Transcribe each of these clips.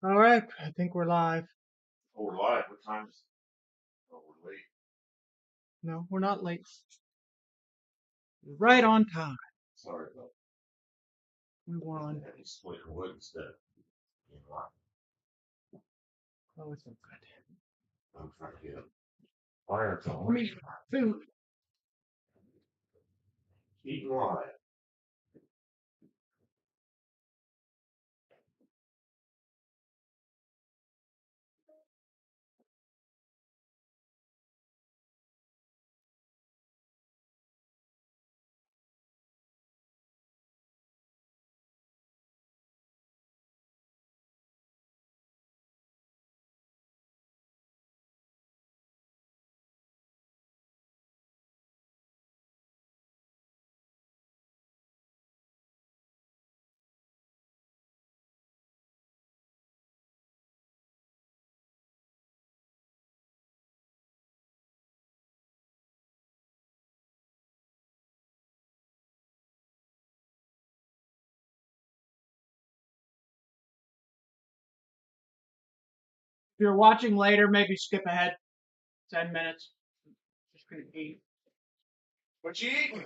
All right, I think we're live. Oh, we're live. What time is it? Oh, we're late. No, we're not late. Right on time. Sorry about We won. that. He's split wood instead of being live. Oh, it's so good. I'm trying to get a fire Let going. me food. Eating live. If you're watching later, maybe skip ahead 10 minutes. Just gonna eat. What you eating?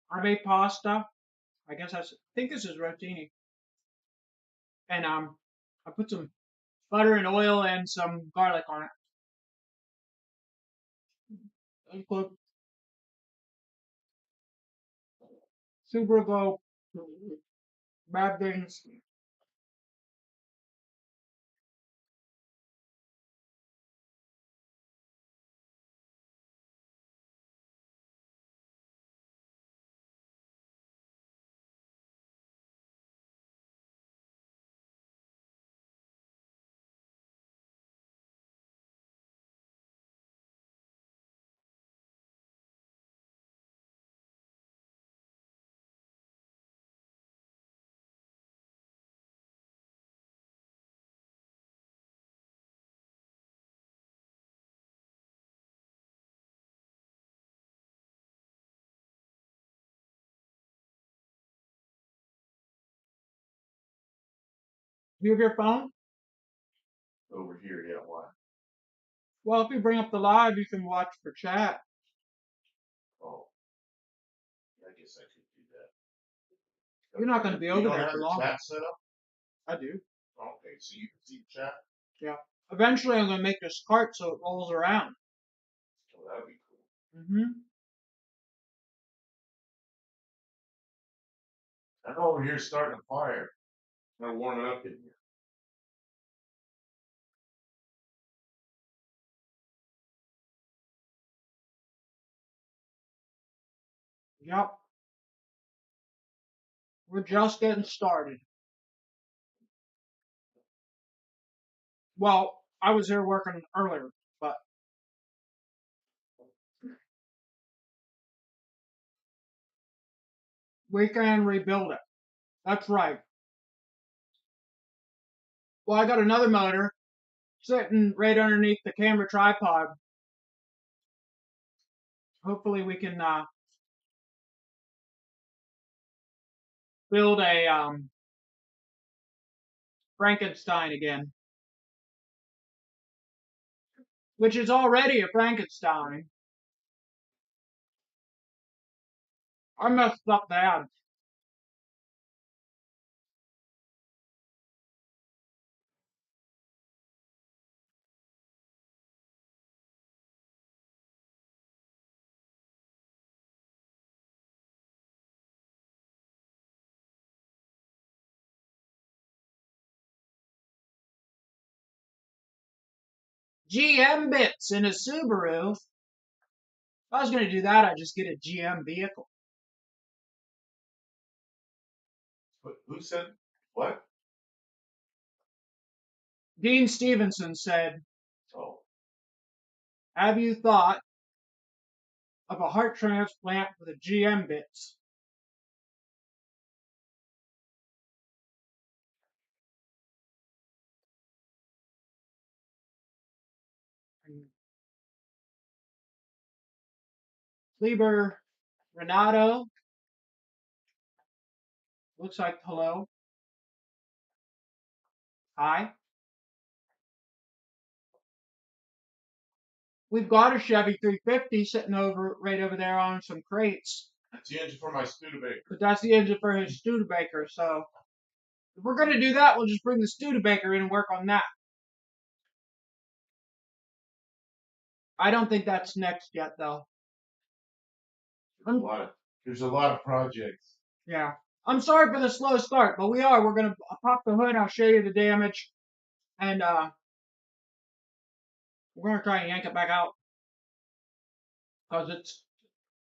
I made pasta. I think this is rotini. And I put some butter and oil and some garlic on it. It's good. Super good. Bad things. You have your phone? Over here, yeah, why? Well, if you bring up the live, you can watch for chat. Oh, yeah, I guess I could do that. You're not going to be You over don't there have for the long. chat set up? I do. Okay, so you can see the chat? Yeah. Eventually, I'm going to make this cart so it rolls around. Oh, that'd be cool. Mm-hmm. I'm over here starting a fire. I'm warming up in here. Yep. We're just getting started. Well, I was here working earlier, but we can rebuild it. That's right. Well, I got another motor sitting right underneath the camera tripod. Hopefully, we can build a Frankenstein again, which is already a Frankenstein. I messed up bad. GM bits in a Subaru. If I was going to do that, I'd just get a GM vehicle. But who said what? Dean Stevenson said, Oh, have you thought of a heart transplant with a GM bits? And Kleber Renato looks like hello. Hi. We've got a Chevy 350 sitting right over there on some crates. That's the engine for my Studebaker. But that's the engine for his Studebaker, so if we're gonna do that, we'll just bring the Studebaker in and work on that. I don't think that's next yet, though. There's a lot of projects. Yeah. I'm sorry for the slow start, but we are. We're gonna pop the hood. I'll show you the damage, and we're gonna try and yank it back out because it's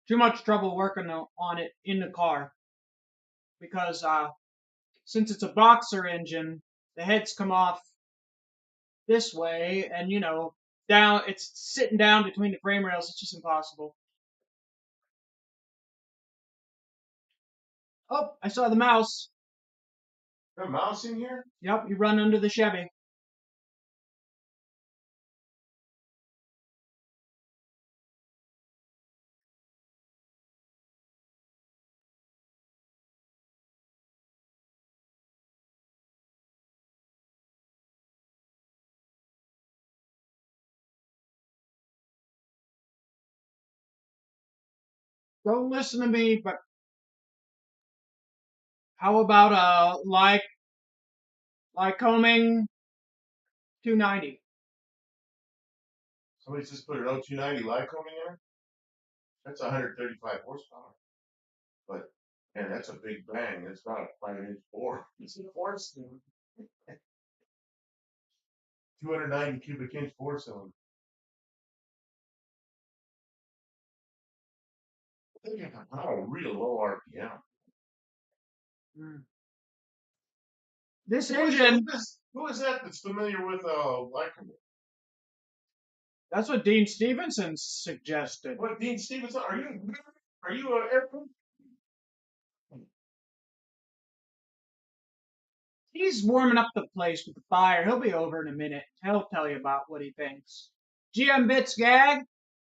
too much trouble working on it in the car. Because since it's a boxer engine, the heads come off this way, and down. It's sitting down between the frame rails. It's just impossible. Oh, I saw the mouse. Is there a mouse in here? Yep, you run under the Chevy. Don't listen to me, but how about Lycoming 290? Somebody just put an 0290 Lycoming in there? That's 135 horsepower. But, man, that's a big bang. It's not a 5-inch bore. It's a 4-cylinder. 290 cubic inch 4-cylinder. Not a real low RPM. This engine. Who is that that's familiar with Lycoming? That's what Dean Stevenson suggested. What, Dean Stevenson? Are you an airplane? He's warming up the place with the fire. He'll be over in a minute. He'll tell you about what he thinks. GM Bits Gag.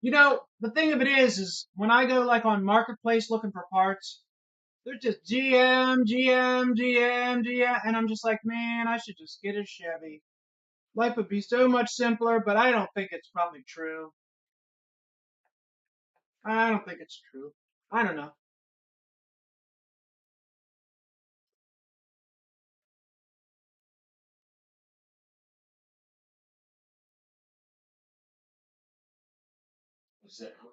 The thing of it is when I go like on Marketplace looking for parts, they're just GM, GM, GM, GM, and I'm just like, man, I should just get a Chevy. Life would be so much simpler, but I don't think it's probably true. I don't think it's true. I don't know. What's that? I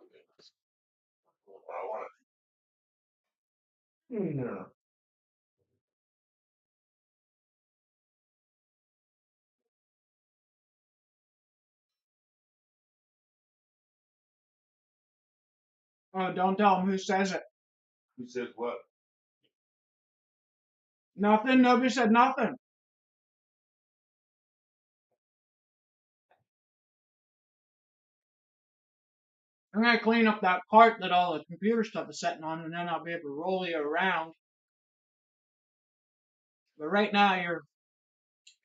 want it. No. Oh, don't tell him who says it. Who says what? Nothing. Nobody said nothing. I'm gonna clean up that part that all the computer stuff is sitting on, and then I'll be able to roll you around. But right now you're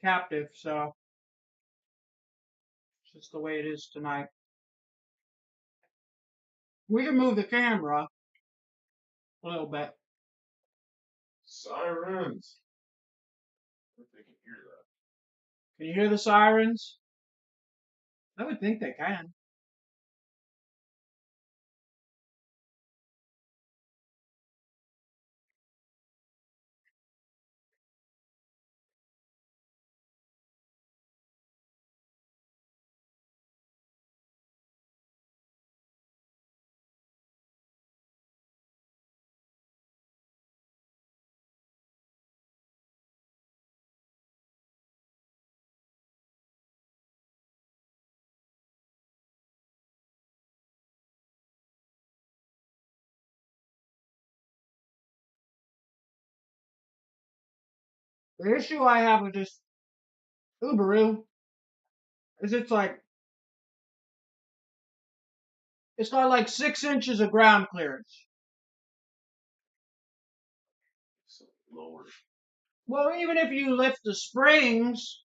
captive, so it's just the way it is tonight. We can move the camera a little bit. Sirens. I think they can hear that. Can you hear the sirens? I would think they can. The issue I have with this Subaru is it's got like 6 inches of ground clearance. So lower. Well, even if you lift the springs,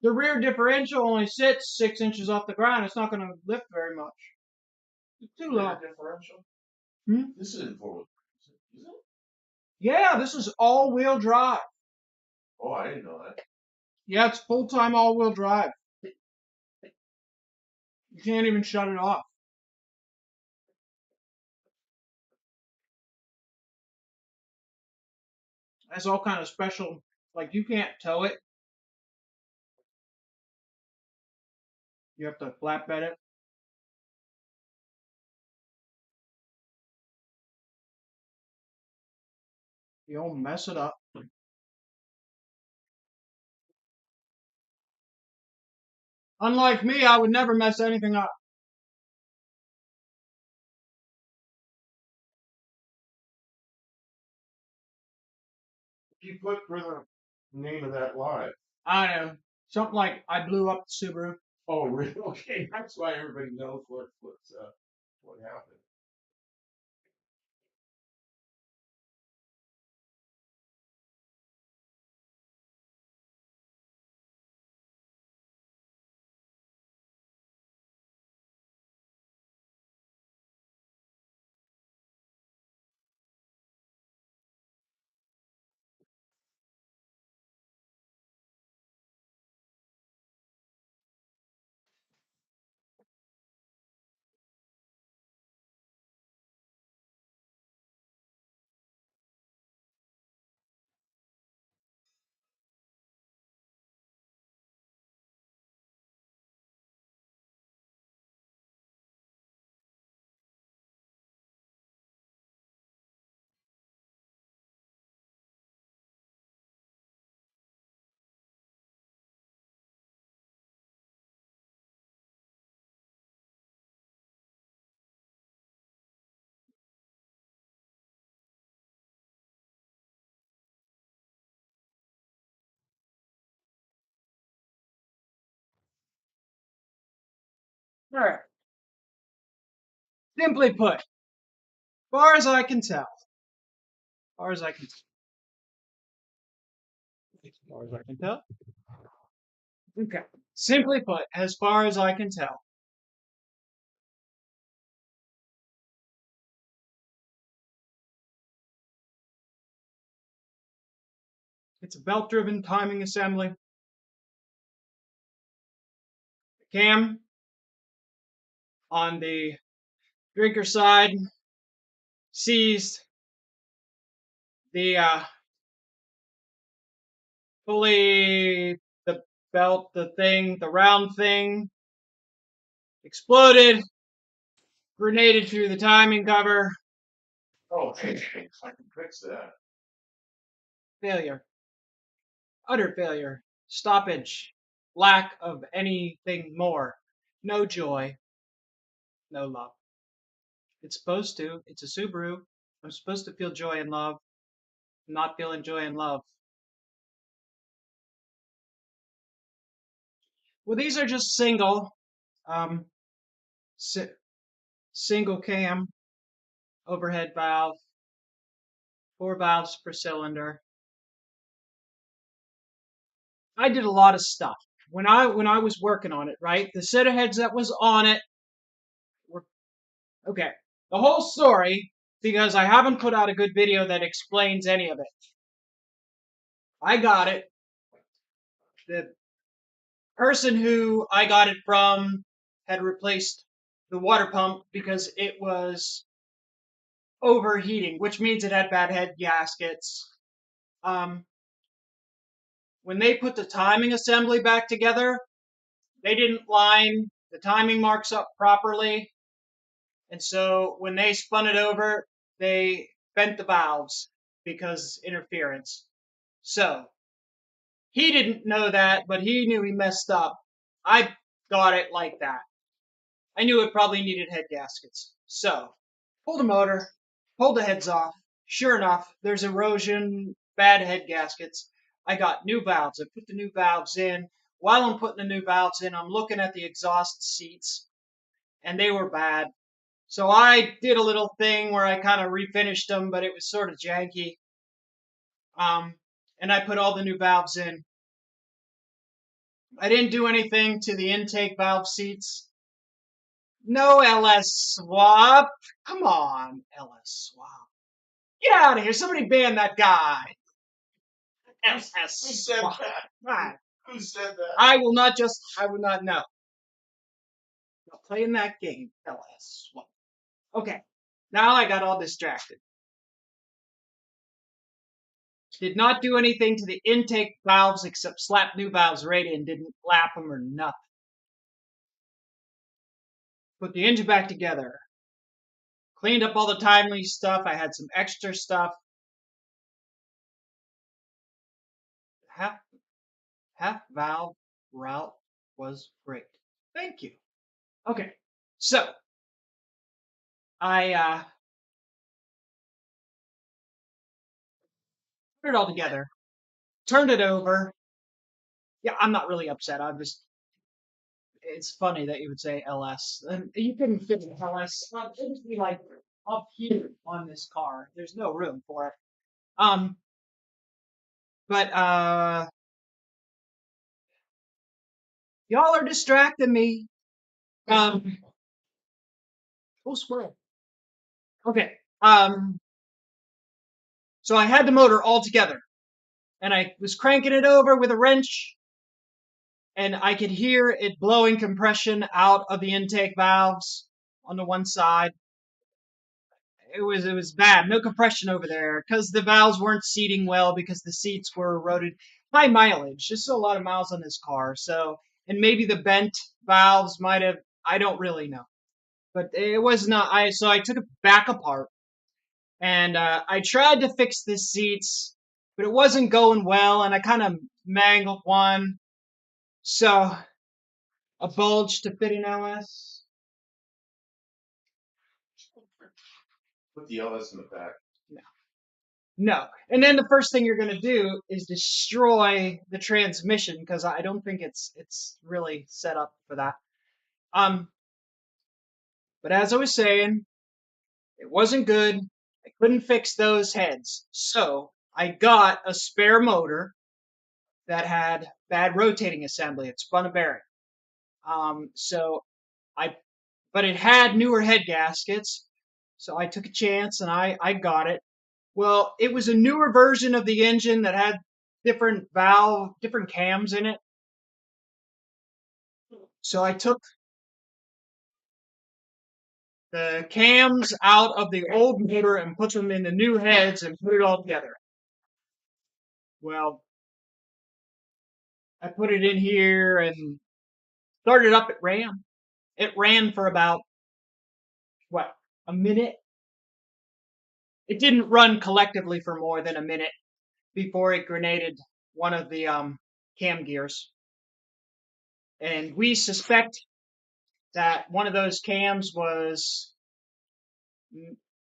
the rear differential only sits 6 inches off the ground. It's not going to lift very much. It's too low. Differential? This isn't 4-wheel drive, is it? Yeah, this is all-wheel drive. Oh, I I didn't know that. Yeah, it's full-time all-wheel drive. You can't even shut it off. That's all kind of special. Like, you can't tow it. You have to flatbed it. You'll mess it up. Unlike me, I would never mess anything up. You put for the name of that live. I don't know. Something like I blew up the Subaru. Oh, really? Okay, that's why everybody knows what happened. All right. Simply put, as far as I can tell, far as I can far as I can tell. Okay. Simply put, as far as I can tell, it's a belt-driven timing assembly. The cam on the drinker side sees the fully the belt, the thing, the round thing exploded, grenaded through the timing cover. Oh, hey, I can fix that. Failure. Utter failure. Stoppage. Lack of anything more. No joy. No love. It's supposed to. It's a Subaru. I'm supposed to feel joy and love. I'm not feeling joy and love. Well, these are just single, um, si- single cam overhead valve, 4 valves per cylinder. I did a lot of stuff when I was working on it. Right, the set of heads that was on it were okay. The whole story, because I haven't put out a good video that explains any of it. I got it. The person who I got it from had replaced the water pump because it was overheating, which means it had bad head gaskets. Um, when they put the timing assembly back together, they didn't line the timing marks up properly. And so when they spun it over, they bent the valves because interference. So he didn't know that, but he knew he messed up. I got it like that. I knew it probably needed head gaskets. So pulled the motor, pulled the heads off. Sure enough, there's erosion, bad head gaskets. I got new valves. I put the new valves in. While I'm putting the new valves in, I'm looking at the exhaust seats, and they were bad. So I did a little thing where I kind of refinished them, but it was sort of janky. Um, and I put all the new valves in. I didn't do anything to the intake valve seats. No LS swap. Come on, LS swap. Get out of here. Somebody ban that guy. LS. Who said that? Who said that? I will not know. Not playing that game, LS. Okay, now I got all distracted. Did not do anything to the intake valves except slap new valves right in, didn't lap them or nothing. Put the engine back together. Cleaned up all the timely stuff. I had some extra stuff. Half valve route was great. Thank you. Okay, so I put it all together, turned it over. Yeah, I'm not really upset. It's funny that you would say LS. And you couldn't fit an LS. It would be like up here on this car. There's no room for it. Um, but y'all are distracting me. Oh, squirrel. Okay. So I had the motor all together, and I was cranking it over with a wrench, and I could hear it blowing compression out of the intake valves on the one side. It was bad. No compression over there because the valves weren't seating well because the seats were eroded. High mileage. There's still a lot of miles on this car. So, and maybe the bent valves might have. I don't really know, but it was not. So I took it back apart and I tried to fix the seats, but it wasn't going well, and I kind of mangled one. So a bulge to fit an LS. Put the LS in the back. No. And then the first thing you're going to do is destroy the transmission because I don't think it's really set up for that. But as I was saying, it wasn't good. I couldn't fix those heads. So I got a spare motor that had bad rotating assembly. It spun a bearing. So I, but it had newer head gaskets. So I took a chance and I got it. Well, it was a newer version of the engine that had different cams in it. So I took the cams out of the old motor and put them in the new heads and put it all together. Well, I put it in here and started up. It ran. It ran for about, what, a minute? It didn't run collectively for more than a minute before it grenaded one of the cam gears. And we suspect that one of those cams was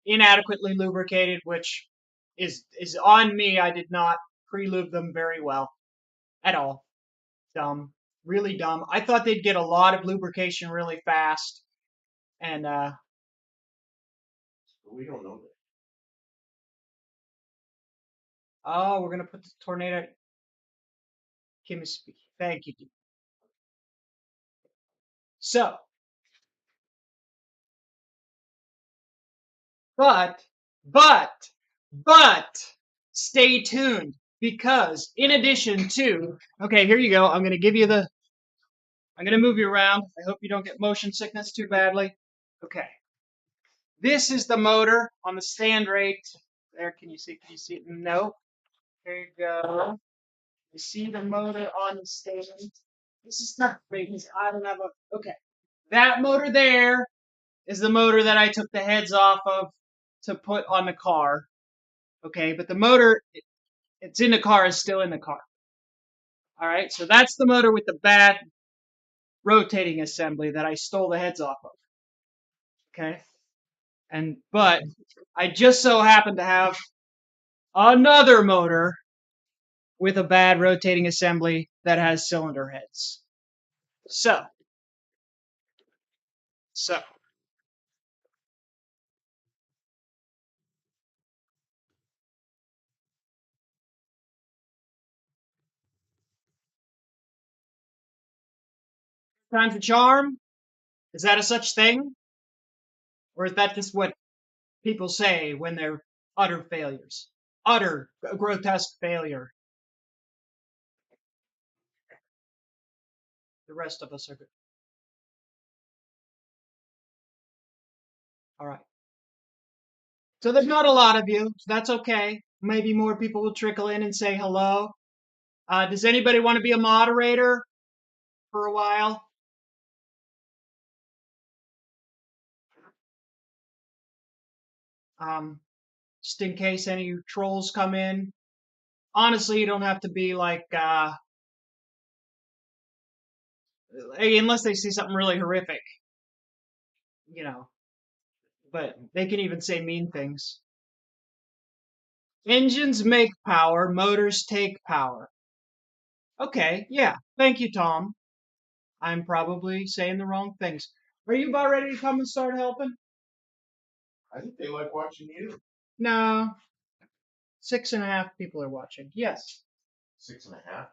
inadequately lubricated, which is on me. I did not pre-lube them very well at all. Dumb, really dumb. I thought they'd get a lot of lubrication really fast, and We don't know that. oh, we're gonna put the tornado. Kim is speaking. Thank you. So, but, but, but, stay tuned because in addition to, okay, here you go. I'm gonna move you around. I hope you don't get motion sickness too badly. Okay. This is the motor on the stand rate. There, can you see? Can you see it? No. There you go. You see the motor on the stand? This is not because I don't have a. Okay. That motor there is the motor that I took the heads off of to put on the car. Okay, but the motor, it's in the car, is still in the car. All right, so that's the motor with the bad rotating assembly that I stole the heads off of. Okay, but I just so happen to have another motor with a bad rotating assembly that has cylinder heads. So times the charm, is that a such thing? Or is that just what people say when they're utter failures? Utter grotesque failure. The rest of us are good. All right. So there's not a lot of you. So that's okay. Maybe more people will trickle in and say hello. Does anybody want to be a moderator for a while? Um, just in case any trolls come in. Honestly, you don't have to be like, unless they see something really horrific, you know. But they can even say mean things. Engines make power, motors take power. Okay, yeah. Thank you, Tom. I'm probably saying the wrong things. Are you about ready to come and start helping? I think they like watching you. No. 6.5 people are watching. Yes. 6.5. 6.5.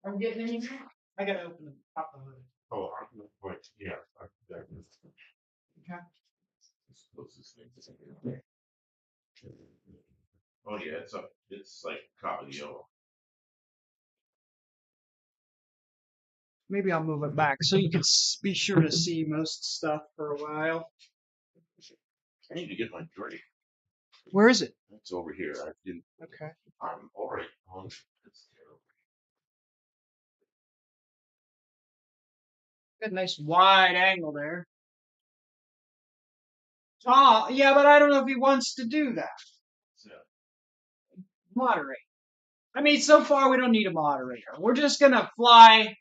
Are we getting any more? I gotta open the top of the hood. Oh, wait, yeah. That was Okay. the closest thing. Oh yeah, it's like copper yellow. Maybe I'll move it back so you can be sure to see most stuff for a while. I need to get my drink. Where is it? It's over here. I didn't. Okay. I'm already on. It's terrible. Got a nice wide angle there. Tom, yeah, but I don't know if he wants to do that. So, Moderate. I mean, so far we don't need a moderator. We're just gonna fly.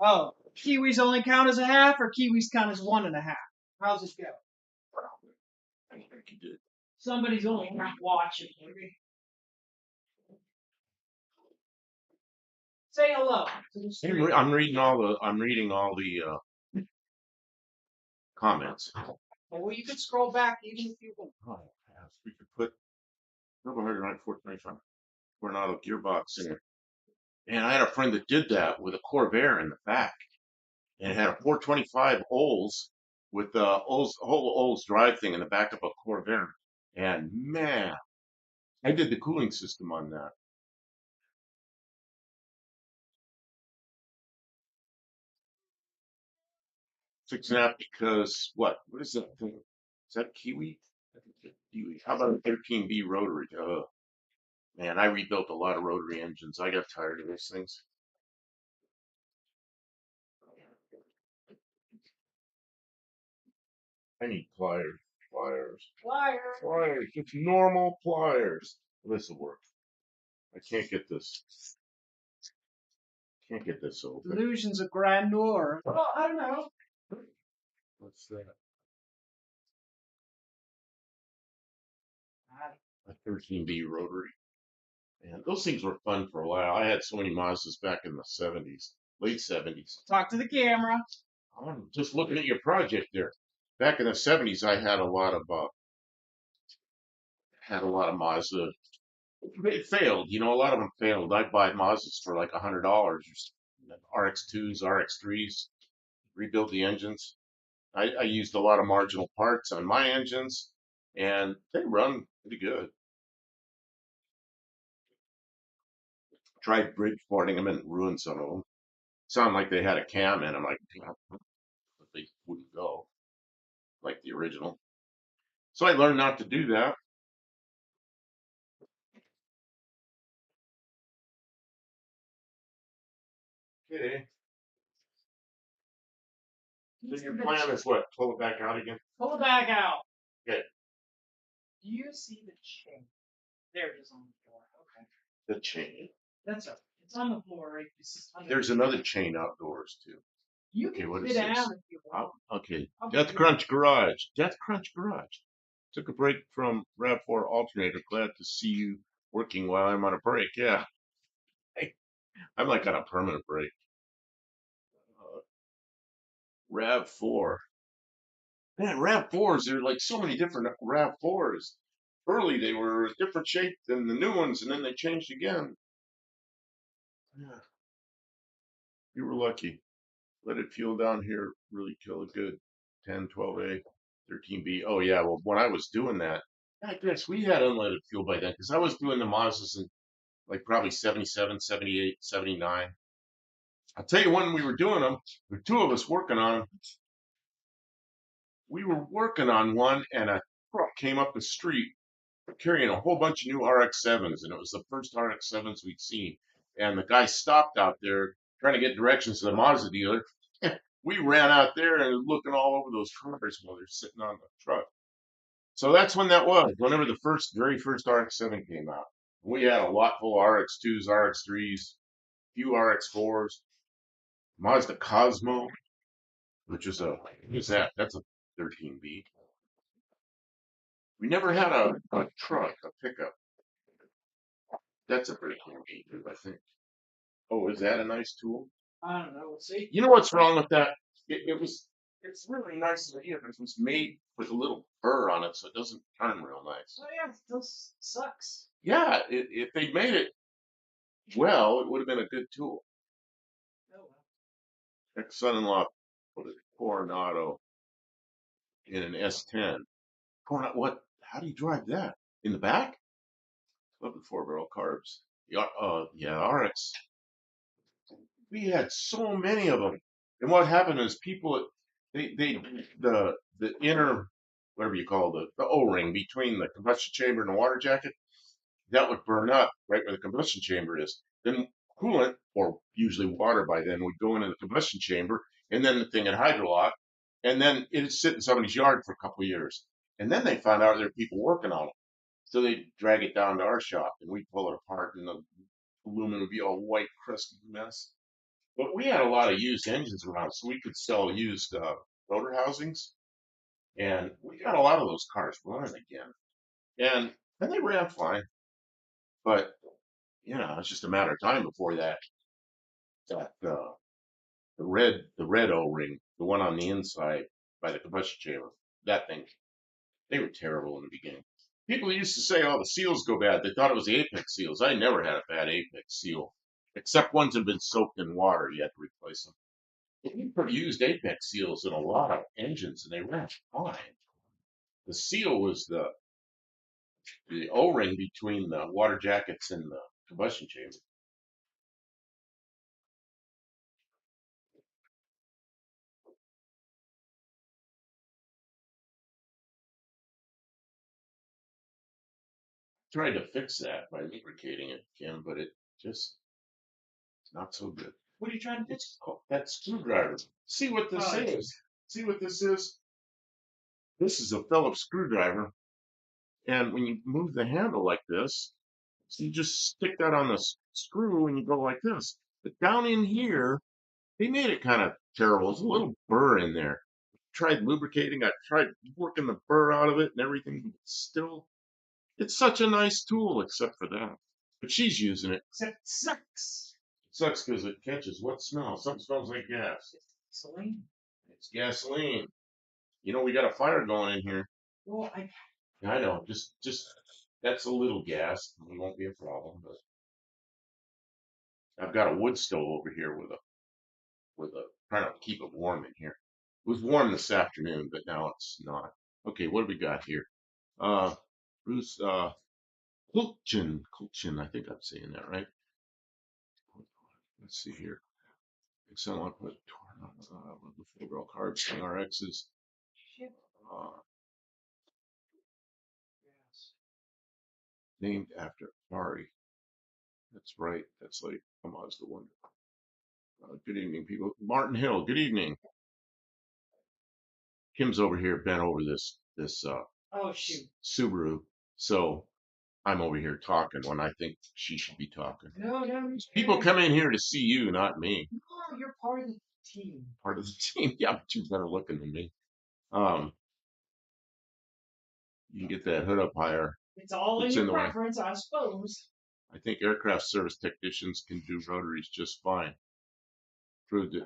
Oh, Kiwis only count as a half, or Kiwis count as 1.5? How's this go? I think you did. Somebody's only half watching. Maybe. Say hello. I'm reading all the comments. Well, you could scroll back even if you want. Oh, yes, we could put carbohydrate 425 Coronado gearbox in it. And I had a friend that did that with a Corvair in the back, and it had a 425 Olds with the whole Olds drive thing in the back of a Corvair. And man, I did the cooling system on that. 6.5 because what? What is that thing? Is that Kiwi? I think it's Kiwi. How about a 13B rotary? Oh man, I rebuilt a lot of rotary engines. I got tired of those things. I need pliers. Pliers. Just normal pliers. This will work. I can't get this. Can't get this open. Illusions of grandeur. Well, I don't know. What's that? A 13B rotary. And those things were fun for a while. I had so many Mazdas back in the 70s, late 70s. Talk to the camera. I'm just looking at your project there. Back in the 70s, I had a lot of Mazda. It failed, you know. A lot of them failed. I'd buy Mazdas for like $100, RX2s, RX3s, rebuild the engines. I used a lot of marginal parts on my engines, and they run pretty good. Tried bridge porting them and ruined some of them. Sound like they had a cam in them, like, but they wouldn't go like the original. So I learned not to do that. Okay. So your plan is what? Pull it back out again? Pull it back out. Okay. Do you see the chain? There it is on the floor. Okay. The chain. That's okay. It's on the floor, right? There's another chain outdoors too. You Okay, can what sit is this? down if you want. Okay. I'll Death be Crunch Garage. Death Crunch Garage. Took a break from RAV4 alternator. Glad to see you working while I'm on a break. Yeah. I'm like on a permanent break. RAV4. Man, RAV4s, there are like so many different RAV4s. Early they were a different shape than the new ones, and then they changed again. Yeah, you were lucky. Leaded fuel down here really kill it good. 10, 12A, 13B. Oh yeah, well when I was doing that, I guess we had unleaded fuel by then because I was doing the Mazdas in like probably 77, 78, 79. I'll tell you when we were doing them, the two of us working on them, we were working on one and a truck came up the street carrying a whole bunch of new RX-7s, and it was the first RX-7s we'd seen. And the guy stopped out there trying to get directions to the Mazda dealer. We ran out there and looking all over those cars while they're sitting on the truck. So that's when that was, whenever the very first RX-7 came out. We had a lot full of RX-2s, RX-3s, few RX-4s, Mazda Cosmo, which is what's that? That's a 13B. We never had a truck, a pickup. That's a 13B, I think. Oh, is that a nice tool? I don't know. We'll see. You know what's wrong with that? It's really nice to hear, but it was made with a little burr on it, so it doesn't turn real nice. Oh yeah, it still sucks. Yeah, if they made it well, it would have been a good tool. Oh well. Ex-son-in-law put a Coronado in an S10. Coronado, what? How do you drive that? In the back? Love the 4-barrel carbs. Yeah, RX. We had so many of them. And what happened is people, they the inner, whatever you call the O-ring between the combustion chamber and the water jacket, that would burn up right where the combustion chamber is. Then coolant, or usually water by then, would go into the combustion chamber, and then the thing would hydrolock, and then it'd sit in somebody's yard for a couple of years. And then they found out there were people working on it. So they'd drag it down to our shop, and we'd pull it apart, and the aluminum would be all white, crusty mess. But we had a lot of used engines around, so we could sell used rotor housings, and we got a lot of those cars running again. And they ran fine, but it's just a matter of time before that the red O-ring, the one on the inside by the combustion chamber, that thing, they were terrible in the beginning. People used to say, "Oh, the seals go bad." They thought it was the apex seals. I never had a bad apex seal, except ones that had been soaked in water. You had to replace them. We used apex seals in a lot of engines, and they ran fine. The seal was the O-ring between the water jackets and the combustion chamber. Tried to fix that by lubricating it, Kim, but it just not so good. What are you trying to do? It's called that screwdriver. See what this is? See what this is? This is a Phillips screwdriver, and when you move the handle like this, so you just stick that on the screw and you go like this. But down in here, they made it kind of terrible. There's a little burr in there. Tried lubricating. I tried working the burr out of it and everything. But still, it's such a nice tool, except for that. But she's using it. Except it sucks. It sucks because it catches what smell? Something smells like gas. Gasoline. It's gasoline. We got a fire going in here. Well, I know. Just that's a little gas. It won't be a problem. But I've got a wood stove over here with a trying to keep it warm in here. It was warm this afternoon, but now it's not. Okay, what do we got here? Bruce Kulchin, I think I'm saying that right. Let's see here. Excel output, the 4-barrel carbs, RXs. Uh, named after Ari. That's right. That's like a Mazda one. Good evening, people. Martin Hill. Good evening. Kim's over here bent over this oh shoot. Subaru, so I'm over here talking when I think she should be talking. No. People come in here to see you, not me. No, you're part of the team. Part of the team. Yeah, but you're better looking than me. You can get that hood up higher. It's all in your preference, I suppose. I think aircraft service technicians can do rotaries just fine. Proved it.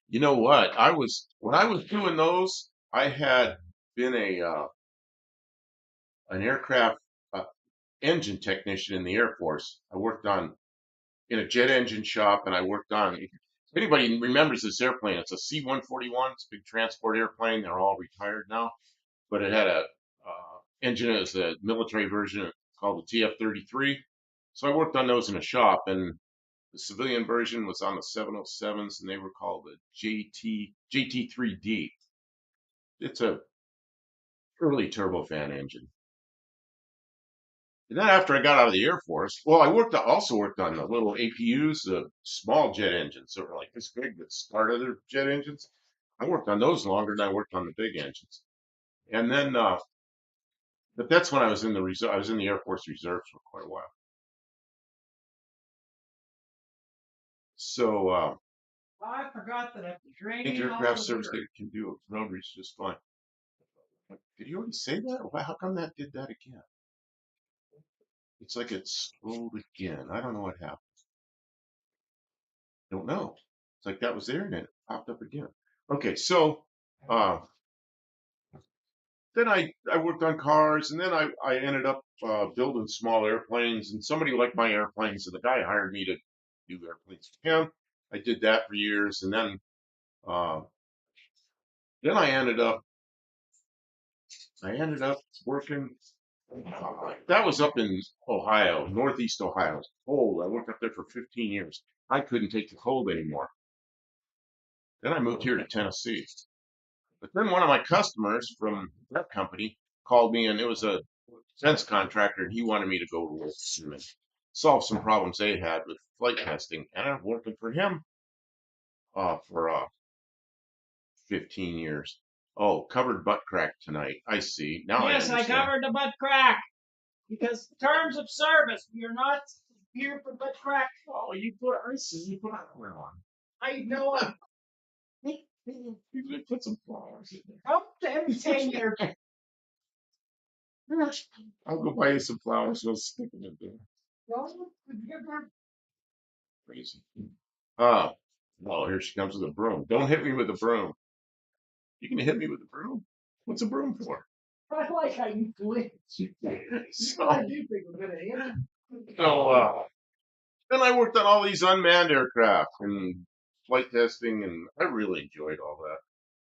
You know what? When I was doing those, I had been an aircraft engine technician in the Air Force. I worked in a jet engine shop, and I worked on. If anybody remembers this airplane, it's a C-141. It's a big transport airplane. They're all retired now, but it had a engine as a military version called the TF-33. So I worked on those in a shop, and the civilian version was on the 707s, and they were called the JT3D. It's a early turbofan engine. And then after I got out of the Air Force, well, also worked on the little APUs, the small jet engines that were like this big that started their jet engines. I worked on those longer than I worked on the big engines. And then, but that's when I was in the reserve. I was in the Air Force Reserves for quite a while. So, I forgot that after think draining all aircraft the service water. they can do road reach just fine. Did you already say that? Why? How come that did that again? It's like it scrolled again. I don't know what happened. Don't know. It's like that was there and then it popped up again. Okay, so uh, then I worked on cars, and then I ended up building small airplanes, and somebody liked my airplanes, and the guy hired me to do airplanes for him. I did that for years, and uh, then I ended up working. That was up in Ohio, Northeast Ohio. It's cold. I worked up there for 15 years. I couldn't take the cold anymore. Then I moved here to Tennessee. But then one of my customers from that company called me, and it was a defense contractor, and he wanted me to go to work and solve some problems they had with flight testing. And I'm working for him for 15 years. Oh, covered butt crack tonight. I see. Now I Yes, I understand. covered the butt crack because terms of service. We are not here for butt crack. Oh, I see. You put underwear on. I know it. You put some flowers in there. Don't entertain your. I'll go buy you some flowers. We'll stick them in there. Don't Crazy. Oh, oh, here she comes with a broom. Don't hit me with a broom. You can hit me with a broom. What's a broom for? I like how you flinch. So, do think we're gonna hit him. then I worked on all these unmanned aircraft and flight testing, and I really enjoyed all that.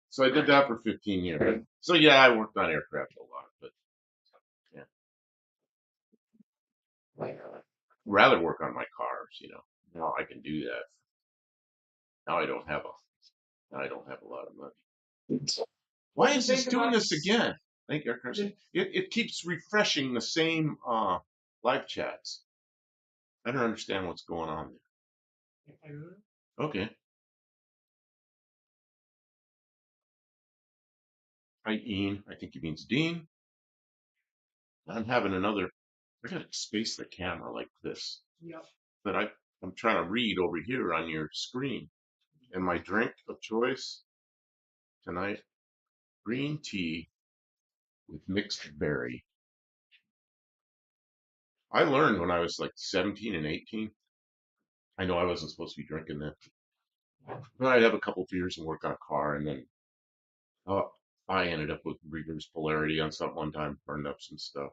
So I did that for 15 years. So yeah, I worked on aircraft a lot, but yeah, rather work on my cars. Now I can do that. Now I don't have a lot of money. Why is this doing this again? I think aircraft. It keeps refreshing the same live chats. I don't understand what's going on there. Okay. Hi, Ian. I think he means Dean. I'm having another. I gotta space the camera like this. Yep. But I'm trying to read over here on your screen. And my drink of choice tonight, green tea with mixed berry. I learned when I was like 17 and 18. I know I wasn't supposed to be drinking that, but I'd have a couple beers and work on a car, and then uh, I ended up with reverse polarity on something one time, burned up some stuff.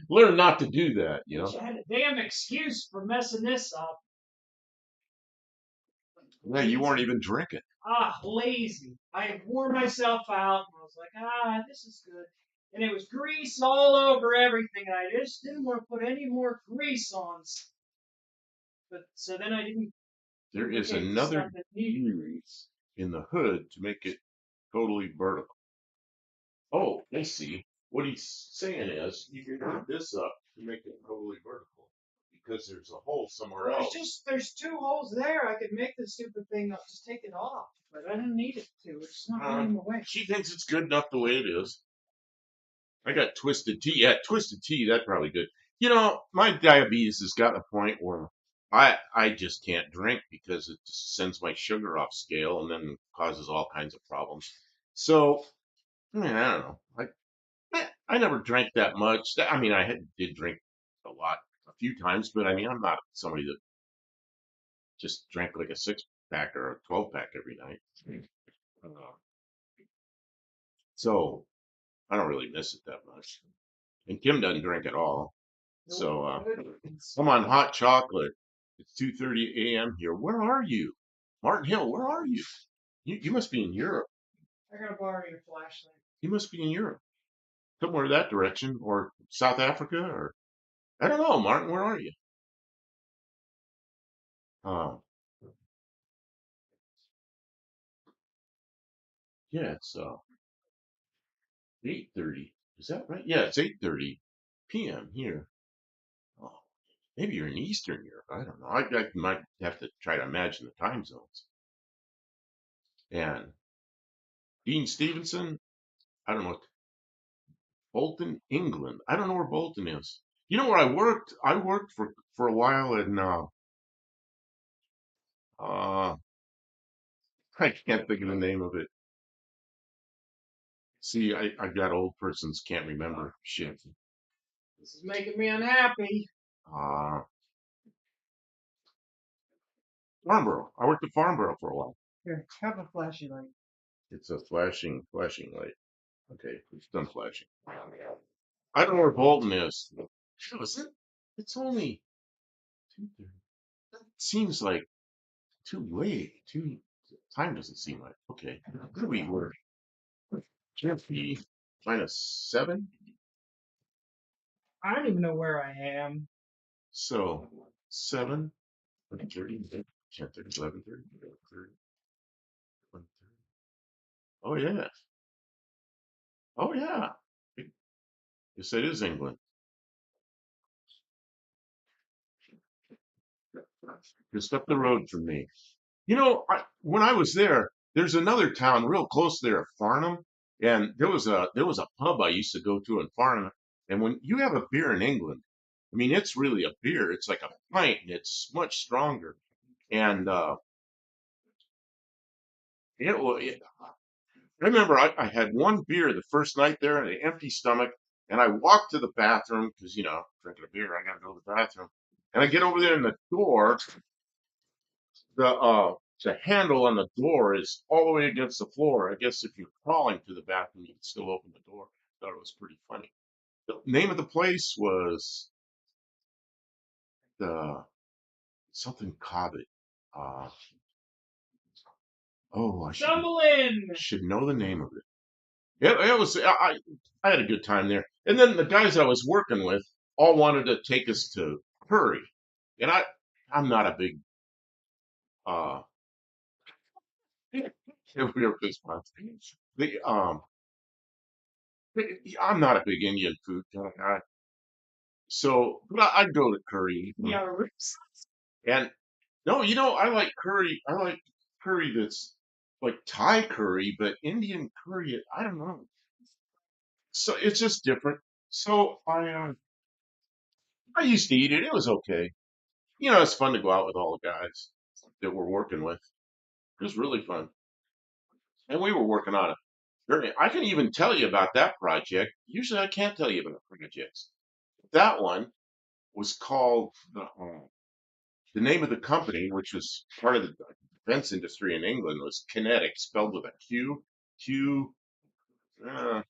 Learn not to do that, you know. I had a damn excuse for messing this up. Yeah, you weren't even drinking. Lazy. I wore myself out, and I was like, this is good. And it was grease all over everything, and I just didn't want to put any more grease on. But so then I didn't. There is another grease in the hood to make it totally vertical. Oh, I see. What he's saying is you can put this up to make it totally vertical because there's a hole somewhere else. There's two holes there. I could make the stupid thing up, just take it off, but I didn't need it to. It's not running away. She thinks it's good enough the way it is. I got twisted tea. Yeah, twisted tea. That's probably good. My diabetes has gotten to the point where I just can't drink because it just sends my sugar off scale and then causes all kinds of problems. So I don't know. I never drank that much. Did drink a lot a few times, but I'm not somebody that just drank like a 6-pack or a 12-pack every night. Uh, So I don't really miss it that much. And Kim doesn't drink at all. So I'm on hot chocolate. It's 2:30 a.m. here. Where are you? Martin Hill, where are you? You must be in Europe. I gotta borrow your flashlight. You must be in Europe. somewhere that direction, or South Africa, or I don't know. Martin, where are you? Uh, yeah, it's 8:30. Is that right? Yeah, it's 8:30 p.m. here. Oh, maybe you're in Eastern Europe. I don't know. I might have to try to imagine the time zones. And Dean Stevenson, I don't know. Bolton, England. I don't know where Bolton is. You know where I worked? I worked for a while in uh I can't think of the name of it. See, I've got old persons can't remember shit. This is making me unhappy. Uh Farnborough. I worked at Farnborough for a while. Here, have a flashy light. It's a flashing light. Okay, it's done flashing. I don't know where Bolton is. Hell, is it? It's only 2:30. That seems like too late. Too time doesn't seem like. Okay, where we were. Can't be -7. I don't even know where I am. So 7, 30, 10:30, 11:30, 12:30, 1:30. Oh yeah. Oh yeah. Yes, it is England. Just up the road from me. You know, when I was there, there's another town real close there, Farnham, and there was a pub I used to go to in Farnham. And when you have a beer in England, I mean, it's really a beer. It's like a pint, and it's much stronger. And I remember I had one beer the first night there on an empty stomach, and I walked to the bathroom because, drinking a beer, I got to go to the bathroom. And I get over there, and the handle on the door is all the way against the floor. I guess if you're crawling to the bathroom, you can still open the door. Thought it was pretty funny. The name of the place was the something Cobbett. Uh, oh, I Stumble in. should know the name of it. It was I had a good time there. And then the guys I was working with all wanted to take us to Curry, and I'm not a big uh we were this month. The I'm not a big Indian food guy, so but I'd go to Curry. Yeah. And no, I like curry. I like curry that's like Thai curry, but Indian curry. I don't know. So it's just different. So I used to eat it. It was okay. It's fun to go out with all the guys that we're working with. It was really fun. And we were working on it. I can even tell you about that project. Usually I can't tell you about projects. That one was called the name of the company, which was part of the defense industry in England, was Kinetic, spelled with a Q. Q, uh,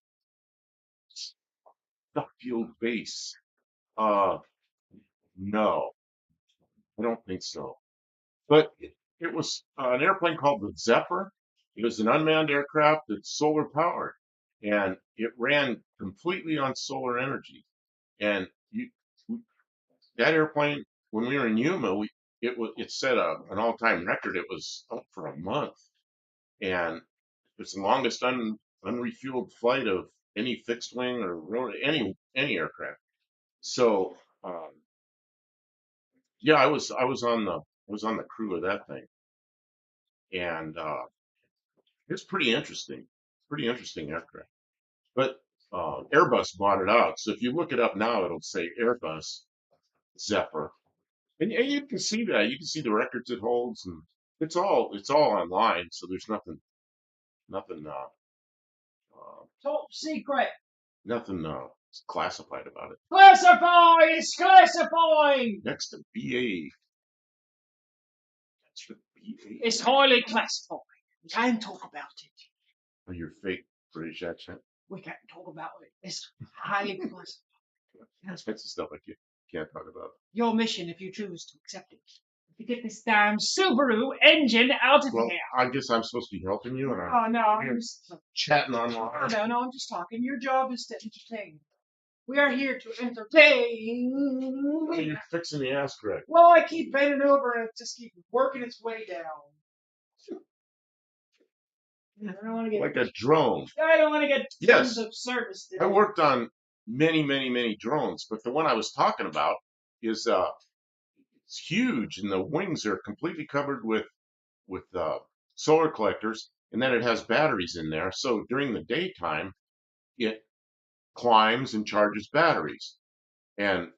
Duckfield Base. Uh, no, I don't think so. But it was an airplane called the Zephyr. It was an unmanned aircraft that's solar powered, and it ran completely on solar energy. And that airplane, when we were in Yuma, it set an all time record. It was up for a month, and it's the longest unrefueled flight of any fixed wing or any aircraft. So yeah, I was on the crew of that thing, and it's pretty interesting aircraft. But Airbus bought it out, so if you look it up now, it'll say Airbus Zephyr, and you can see that. You can see the records it holds, and it's all online. So there's nothing Top secret. nothing classified about it. Classify. It's classifying. Next to BA, that's the BA. It's highly classified. We can't talk about it. Oh, your fake British accent. We can't talk about it. It's highly classified. That's the stuff I can't talk about. Your mission, if you choose to accept it. to get this damn Subaru engine out of Well, here. I guess I'm supposed to be helping you, and I'm Oh no, I'm just. chatting Oh, online. no, I'm just talking. Your job is to entertain. We are here to entertain. Oh, you're fixing the ass crack. Well, I keep bending over and it just keeps working its way down. I don't want to get Like a drone. I don't want to get Yes. tons of service I today. worked on many drones, but the one I was talking about is it's huge, and the wings are completely covered with solar collectors, and then it has batteries in there. So during the daytime, it climbs and charges batteries, and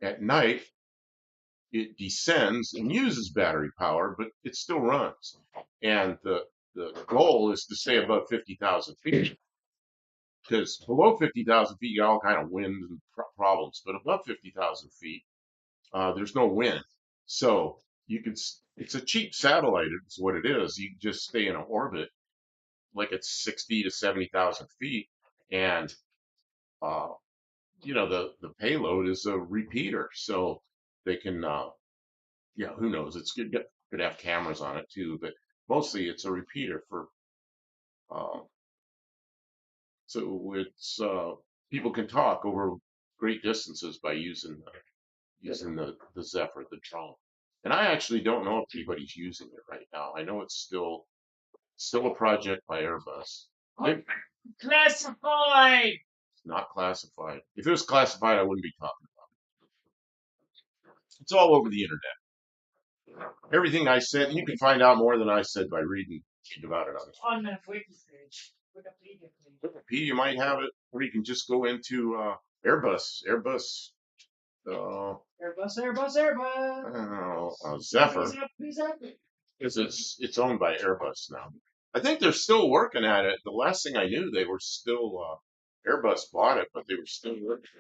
at night it descends and uses battery power, but it still runs. And the goal is to stay above 50,000 feet, because below 50,000 feet you got all kind of wind and problems, but above 50,000 feet there's no wind. So you can, it's a cheap satellite, is what it is. You can just stay in an orbit like it's 60 to 70,000 feet. And, uh, the payload is a repeater. So they can, yeah, who knows? It's good, could have cameras on it too, but mostly it's a repeater uh, so people can talk over great distances by using the Zephyr, the drone. And I actually don't know if anybody's using it right now. I know it's still a project by Airbus. Classified. It's not classified. If it was classified, I wouldn't be talking about it. It's all over the internet. Everything I said, you can find out more than I said by reading about it On the wiki page. Wikipedia page. Wikipedia might have it, or you can just go into Airbus, Airbus. I don't know, Zephyr, He's up. because it's owned by Airbus now. I think they're still working at it. The last thing I knew, they were still Airbus bought it, but they were still working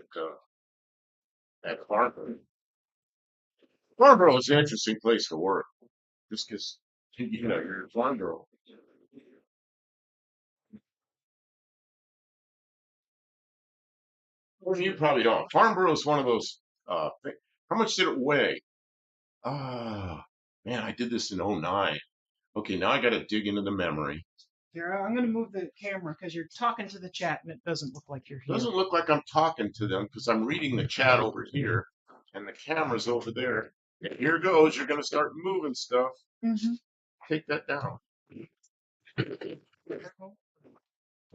at Farnborough. Farnborough is an interesting place to work, just because you're in Farnborough. Well, you probably don't. Farnborough is one of those. How much did it weigh? Ah, man, I did this in '09. Okay, now I got to dig into the memory. Here, I'm going to move the camera because you're talking to the chat and it doesn't look like you're here. Doesn't look like I'm talking to them because I'm reading the chat over here and the camera's over there. And here goes. You're going to start moving stuff. Mm-hmm. Take that down. It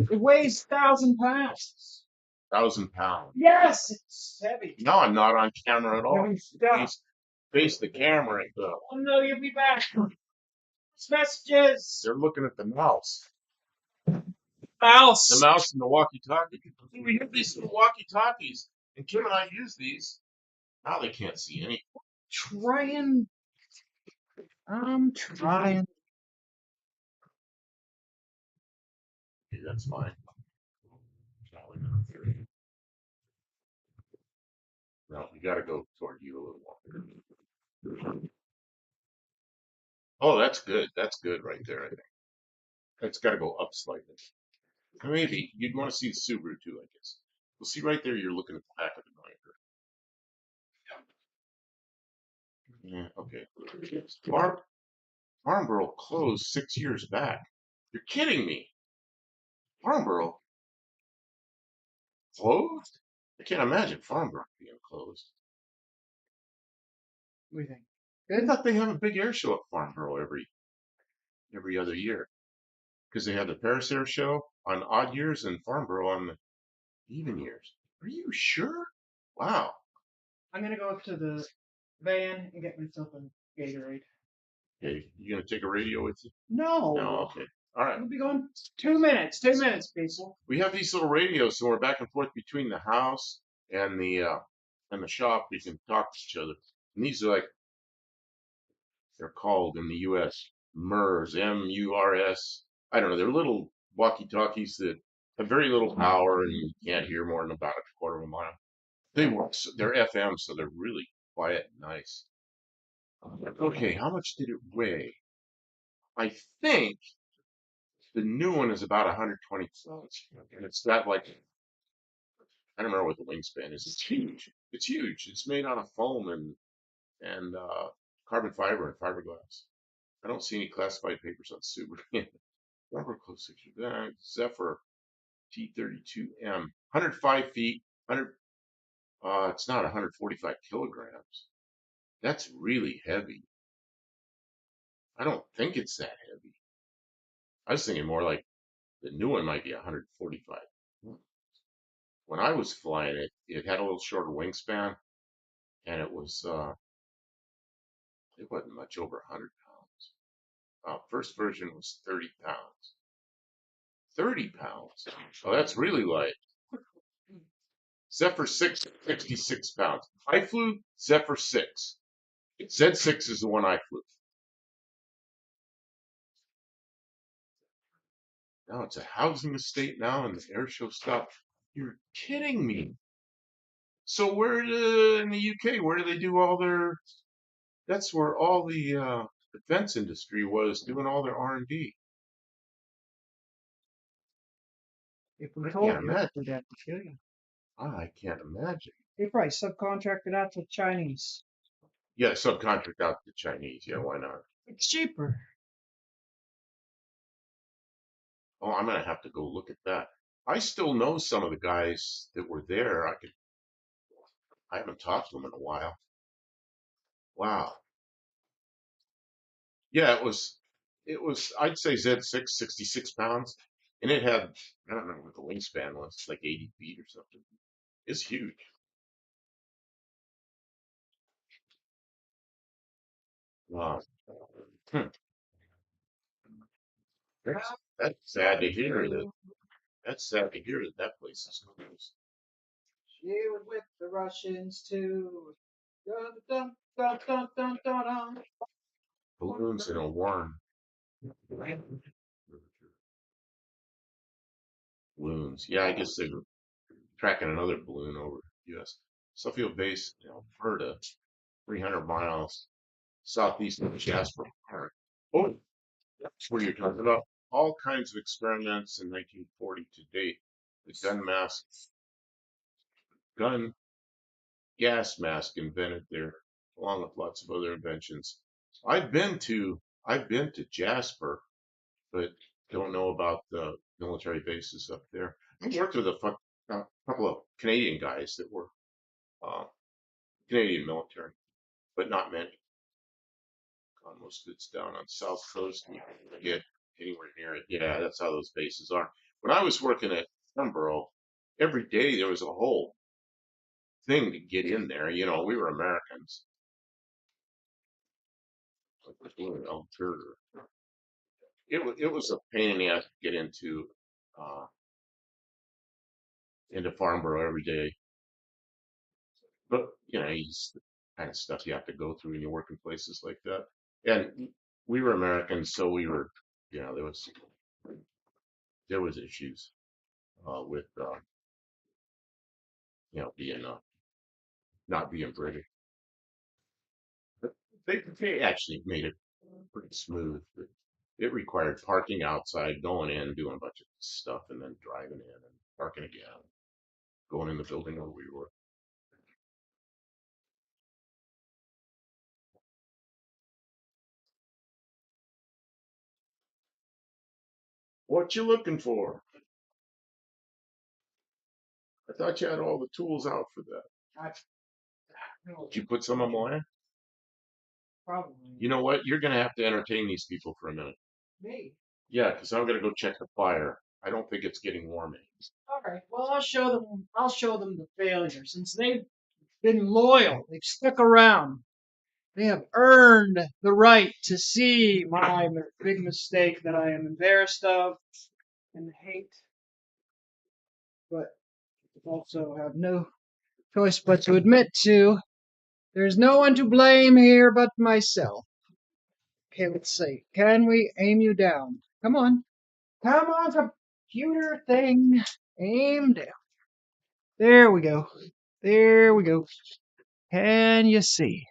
weighs 1,000 pounds. 1,000 pounds. Yes, it's heavy. No, I'm not on camera at all. Heavy stuff. Face the camera. Oh no, you'll be back. It's messages. They're looking at the mouse. Mouse. The mouse and the walkie-talkie. We have these little walkie-talkies, and Kim and I use these. Now they can't see any. I'm trying. Okay, that's fine. No, you got to go toward you a little more. Oh, that's good. That's good right there, I think. It's got to go up slightly. Maybe. You'd want to see the Subaru too, I guess. Well, see right there, you're looking at the back of the binder. Yeah, okay. Farnborough closed 6 years back. You're kidding me. Farnborough closed? I can't imagine Farnborough being closed. What do you think? I thought they have a big air show at Farnborough every other year. Because they have the Paris Air Show on odd years and Farnborough on the even years. Are you sure? Wow. I'm gonna go up to the van and get myself a Gatorade. Okay, you gonna take a radio with you? No. No, okay. All right. We'll be going 2 minutes. 2 minutes, people. We have these little radios, so we're back and forth between the house and the shop. We can talk to each other. And these are like they're called in the U.S. MURS, M-U-R-S. I don't know. They're little walkie-talkies that have very little power and you can't hear more than about a quarter of a mile. They work. They're FM, so they're really quiet and nice. Okay, how much did it weigh? I think the new one is about 120 pounds, and it's got like I don't remember what the wingspan is. It's huge. It's huge. It's made out of foam and carbon fiber and fiberglass. I don't see any classified papers on Subaru. Rubber close section. Zephyr T32M, 105 feet, 100. It's not 145 kilograms. That's really heavy. I don't think it's that heavy. I was thinking more like the new one might be 145. When I was flying it, it had a little shorter wingspan, and it wasn't much over 100 pounds. First version was 30 pounds. 30 pounds. Oh, that's really light. Zephyr 6, 66 pounds. I flew Zephyr 6. Z6 is the one I flew. Now it's a housing estate now, and the air show stopped. You're kidding me. So in the UK, where do they do all their? That's where all the defense industry was doing all their R&D. If we I told can't you, imagine. we'd have to kill you. I can't imagine. They probably subcontracted out to the Chinese. Yeah, subcontract out to the Chinese. Yeah, why not? It's cheaper. Oh, I'm gonna have to go look at that. I still know some of the guys that were there. I haven't talked to them in a while. Wow. Yeah, it was I'd say Z6, 66 pounds. And it had, I don't know what the wingspan was, like 80 feet or something. It's huge. Wow. Hmm. That's sad to hear that. That's sad to hear that that place is closed. She was with the Russians too. Dun, dun, dun, dun, dun, dun, dun. Balloons in a warren. Balloons. Yeah, I guess they're tracking another balloon over U.S. Suffield Base, Alberta, 300 miles southeast of Jasper Park. Oh, that's where you're talking about all kinds of experiments in 1940 to date. The gun gas mask invented there, along with lots of other inventions. I've been to Jasper, but don't know about the military bases up there. I worked with a couple of Canadian guys that were uh, Canadian military, but not many. Most of it's down on South Coast, and you can get anywhere near it. Yeah, that's how those bases are. When I was working at Farnborough, every day there was a whole thing to get in there. We were Americans. Like, it was a pain in the ass to get into Farnborough every day. But it's the kind of stuff you have to go through when you work in places like that. And we were Americans, so we were, there was issues with being not being British. But they actually made it pretty smooth. But it required parking outside, going in, doing a bunch of stuff, and then driving in and parking again, going in the building where we were. What you looking for? I thought you had all the tools out for that. I Did you put some of them away? probably You know what? You're gonna have to entertain these people for a minute. me. Yeah, because I'm gonna go check the fire. I don't think it's getting warm any. All right. Well, I'll show them. I'll show them the failure since they've been loyal. They've stuck around. They have earned the right to see my big mistake that I am embarrassed of and hate, but also have no choice but to admit to. There's no one to blame here but myself. Okay, let's see. Can we aim you down? Come on. Come on, computer thing. Aim down. There we go. There we go. Can you see?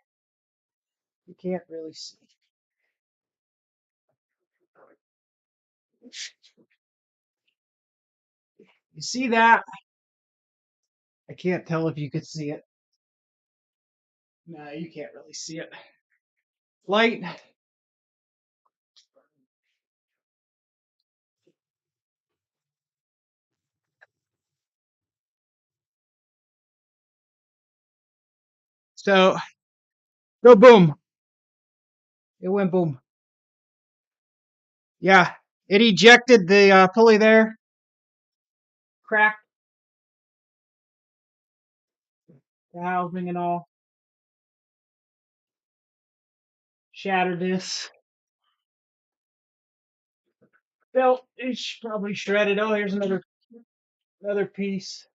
You can't really see. You see that? I can't tell if you could see it. No, you can't really see it. light. So go boom. It went boom. Yeah, it ejected the pulley there, cracked the housing and all, shattered this. Belt is probably shredded. Oh, here's another piece.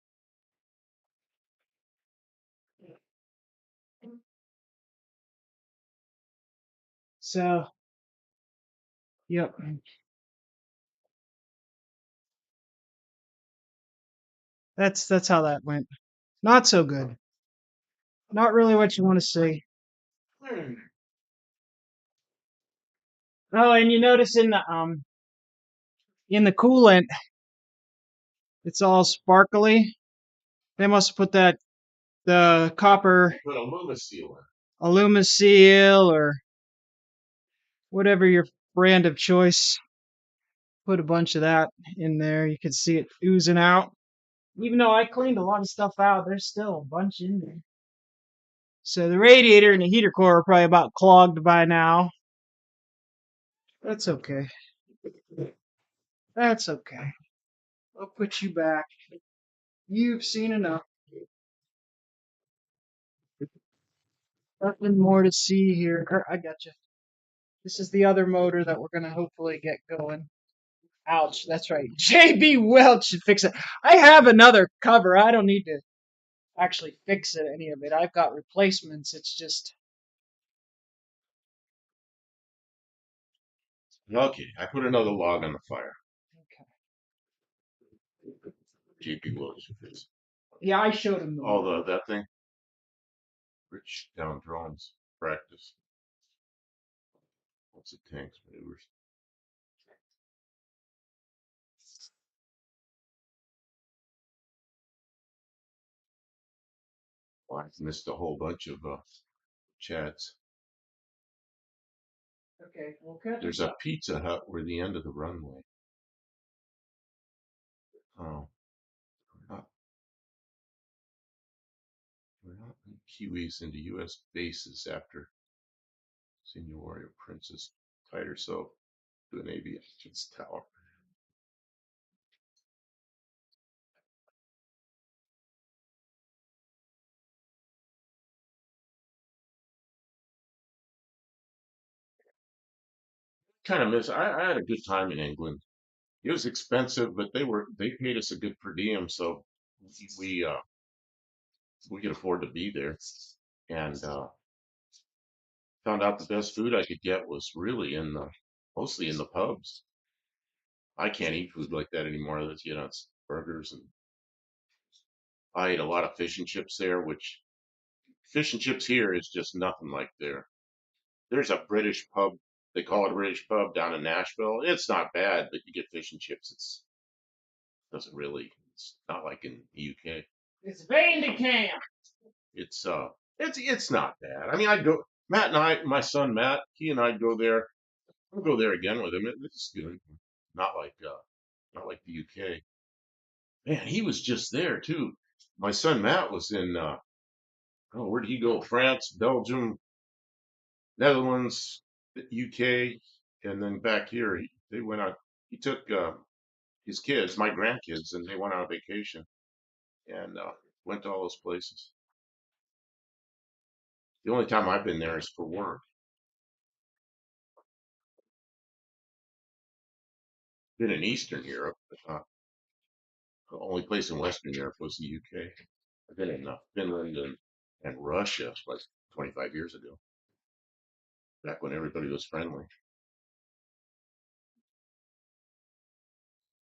So, yep. That's how that went. Not so good. Not really what you want to see. Oh, and you notice in the coolant, it's all sparkly. They must have put the copper Put a seal in. Alumaseal or whatever your brand of choice. Put a bunch of that in there. You can see it oozing out. Even though I cleaned a lot of stuff out, there's still a bunch in there. So the radiator and the heater core are probably about clogged by now. That's okay. That's okay. I'll put you back. You've seen enough. Nothing more to see here. I got you. This is the other motor that we're going to hopefully get going. Ouch, that's right. JB Welch should fix it. I have another cover. I don't need to actually fix it, any of it. I've got replacements. It's just Okay, I put another log on the fire. okay. JP Willis. Yeah, I showed him the Oh, one. that thing? Rich down drones. Practice. What's the tanks maneuvers? Well, I missed a whole bunch of chats. Okay, we'll catch There's us a up. Pizza Hut where the end of the runway. Oh, not, we're not Kiwis into U.S. bases after Senior Princess tied herself to an aviation's tower. Kind of miss. I had a good time in England. It was expensive, but they paid us a good per diem, so we uh, we could afford to be there. And found out the best food I could get was really mostly in the pubs. I can't eat food like that anymore. That's it's burgers, and I ate a lot of fish and chips there, which fish and chips here is just nothing like there. There's a British pub. They call it a British pub down in Nashville. It's not bad, but you get fish and chips. Doesn't really. It's not like in the UK. It's Vandecam. It's it's not bad. I mean, I'd go. Matt and my son Matt, he and I'd go there. I'll go there again with him. It's good. Not like not like the UK. Man, he was just there too. My son Matt was in oh, where did he go? France, Belgium, Netherlands, UK, and then back here. They went out. He took his kids, my grandkids, and they went on vacation and went to all those places. The only time I've been there is for work. Been in Eastern Europe, but the only place in Western Europe was the UK. I've been in Finland and Russia like 25 years ago, back when everybody was friendly.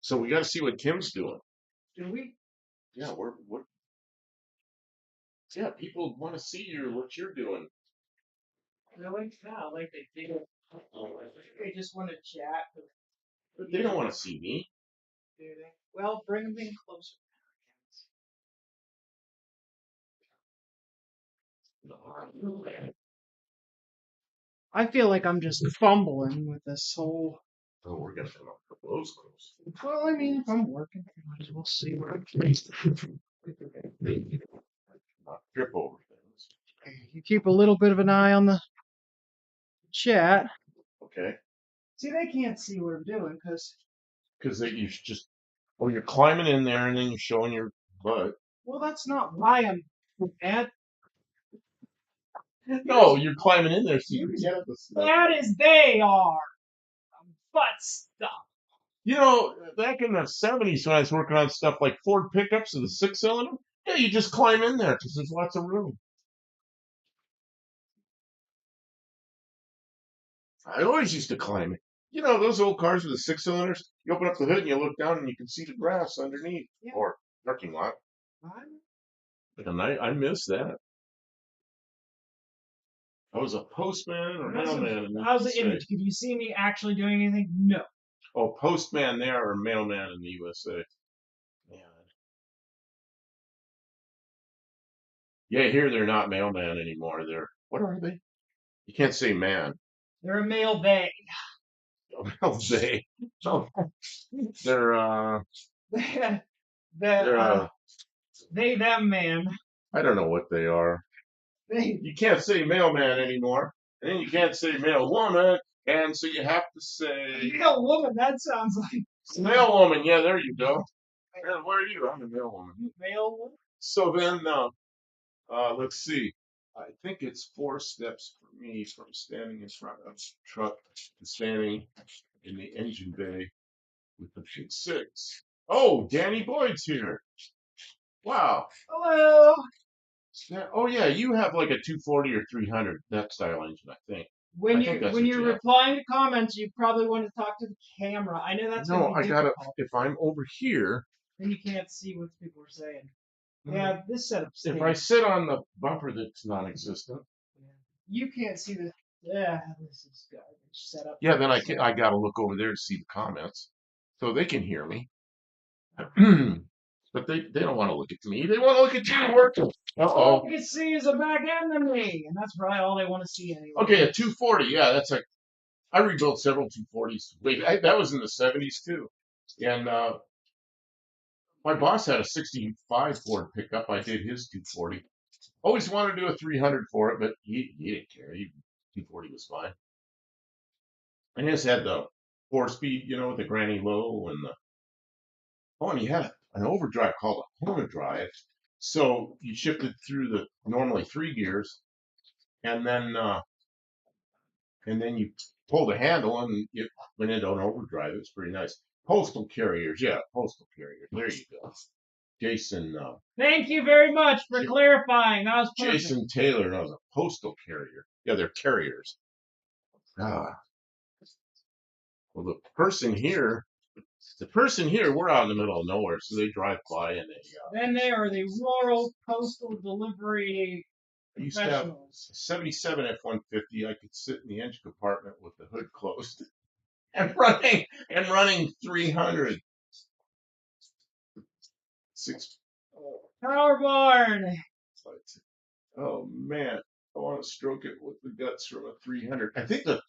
So we got to see what Kim's doing. Do we? Yeah, yeah, people want to see what you're doing. Really? No, like they did. They just want to chat. But they don't want to see me. Do they? Well, bring them in closer. No. I feel like I'm just fumbling with this whole. Oh, we're gonna come up with those close. Well, I mean, if I'm working, we'll see where I'm placed. Not trip over things. You keep a little bit of an eye on the chat. Okay. See, they can't see what I'm doing because. Because you just, oh, you're climbing in there and then you're showing your butt. Well, that's not why I'm at. No, you're climbing in there so you can get at the stuff. That is, they are butt stuff. You know, back in the 70s when I was working on stuff like Ford pickups and the 6-cylinder, yeah, you just climb in there because there's lots of room. I always used to climb it. You know, those old cars with the 6-cylinders, you open up the hood and you look down and you can see the grass underneath. Yeah. Or parking lot. And I miss that. I was a postman or mailman. How's the image? Could you see me actually doing anything? No. Oh, postman there or mailman in the USA. Man. Yeah, here they're not mailman anymore. They're, what are they? You can't say man. They're a mail they. Well, they. They're they them man. I don't know what they are. You can't say mailman anymore, and then you can't say mail woman, and so you have to say mail woman. That sounds like mail woman. Yeah, there you go. Where are you? I'm a mail woman. Mail woman. So then, let's see. I think it's 4 steps for me from standing in front of the truck to standing in the engine bay with the 6. Oh, Danny Boyd's here. Wow. Hello. Oh yeah, you have like a 240 or 300 that style engine, I think. When you're replying to comments, you probably want to talk to the camera. I know that's no. Gonna be I gotta. difficult. If I'm over here, then you can't see what people are saying. Yeah, this setup. If I sit on the bumper that's non-existent, you can't see the. Yeah, this is garbage setup. Yeah, then I gotta look over there to see the comments, so they can hear me. But they don't want to look at me. They want to look at you working. All they can see is a back end of me, and that's probably all they want to see anyway. Okay, a 240. Yeah, that's like I rebuilt several 240s. Wait, that was in the 70s too. And my boss had a 65 Ford pickup. I did his 240. Always wanted to do a 300 for it, but he didn't care. 240 was fine. And his had the 4-speed, with the granny low and the and he had an overdrive called a honodrive. So you shifted through the normally 3 gears, and then you pulled a handle and it went into an overdrive. It was pretty nice. Postal carriers, yeah, postal carriers. There you go. Jason. Thank you very much for clarifying. That was perfect. Jason Taylor knows a postal carrier. Yeah, they're carriers. Well, the person here, we're out in the middle of nowhere, so they drive by and they. Then they are the rural postal delivery I used to have a 77 F-150. I could sit in the engine compartment with the hood closed and running 300. Power barn. Oh man, I want to stroke it with the guts from a 300. I think the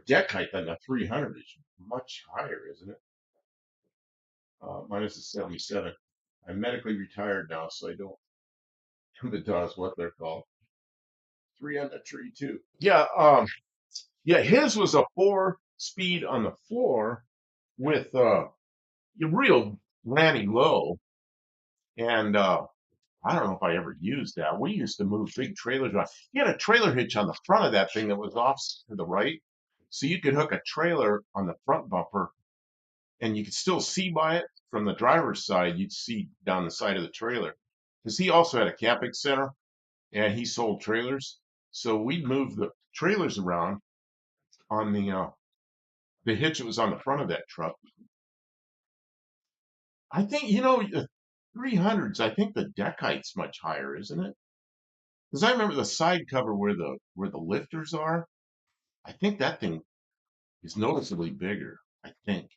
deck height on the 300 is much higher, isn't it? Mine is a 77. I'm medically retired now, so I don't. The does what they're called. 3 on the tree too. Yeah. Yeah. His was a 4-speed on the floor with a real granny low, and I don't know if I ever used that. We used to move big trailers around. He had a trailer hitch on the front of that thing that was off to the right. So you could hook a trailer on the front bumper and you could still see by it from the driver's side. You'd see down the side of the trailer. Because he also had a camping center and he sold trailers. So we'd move the trailers around on the hitch that was on the front of that truck. I think, the 300s, I think the deck height's much higher, isn't it? Because I remember the side cover where the lifters are. I think that thing is noticeably bigger. I think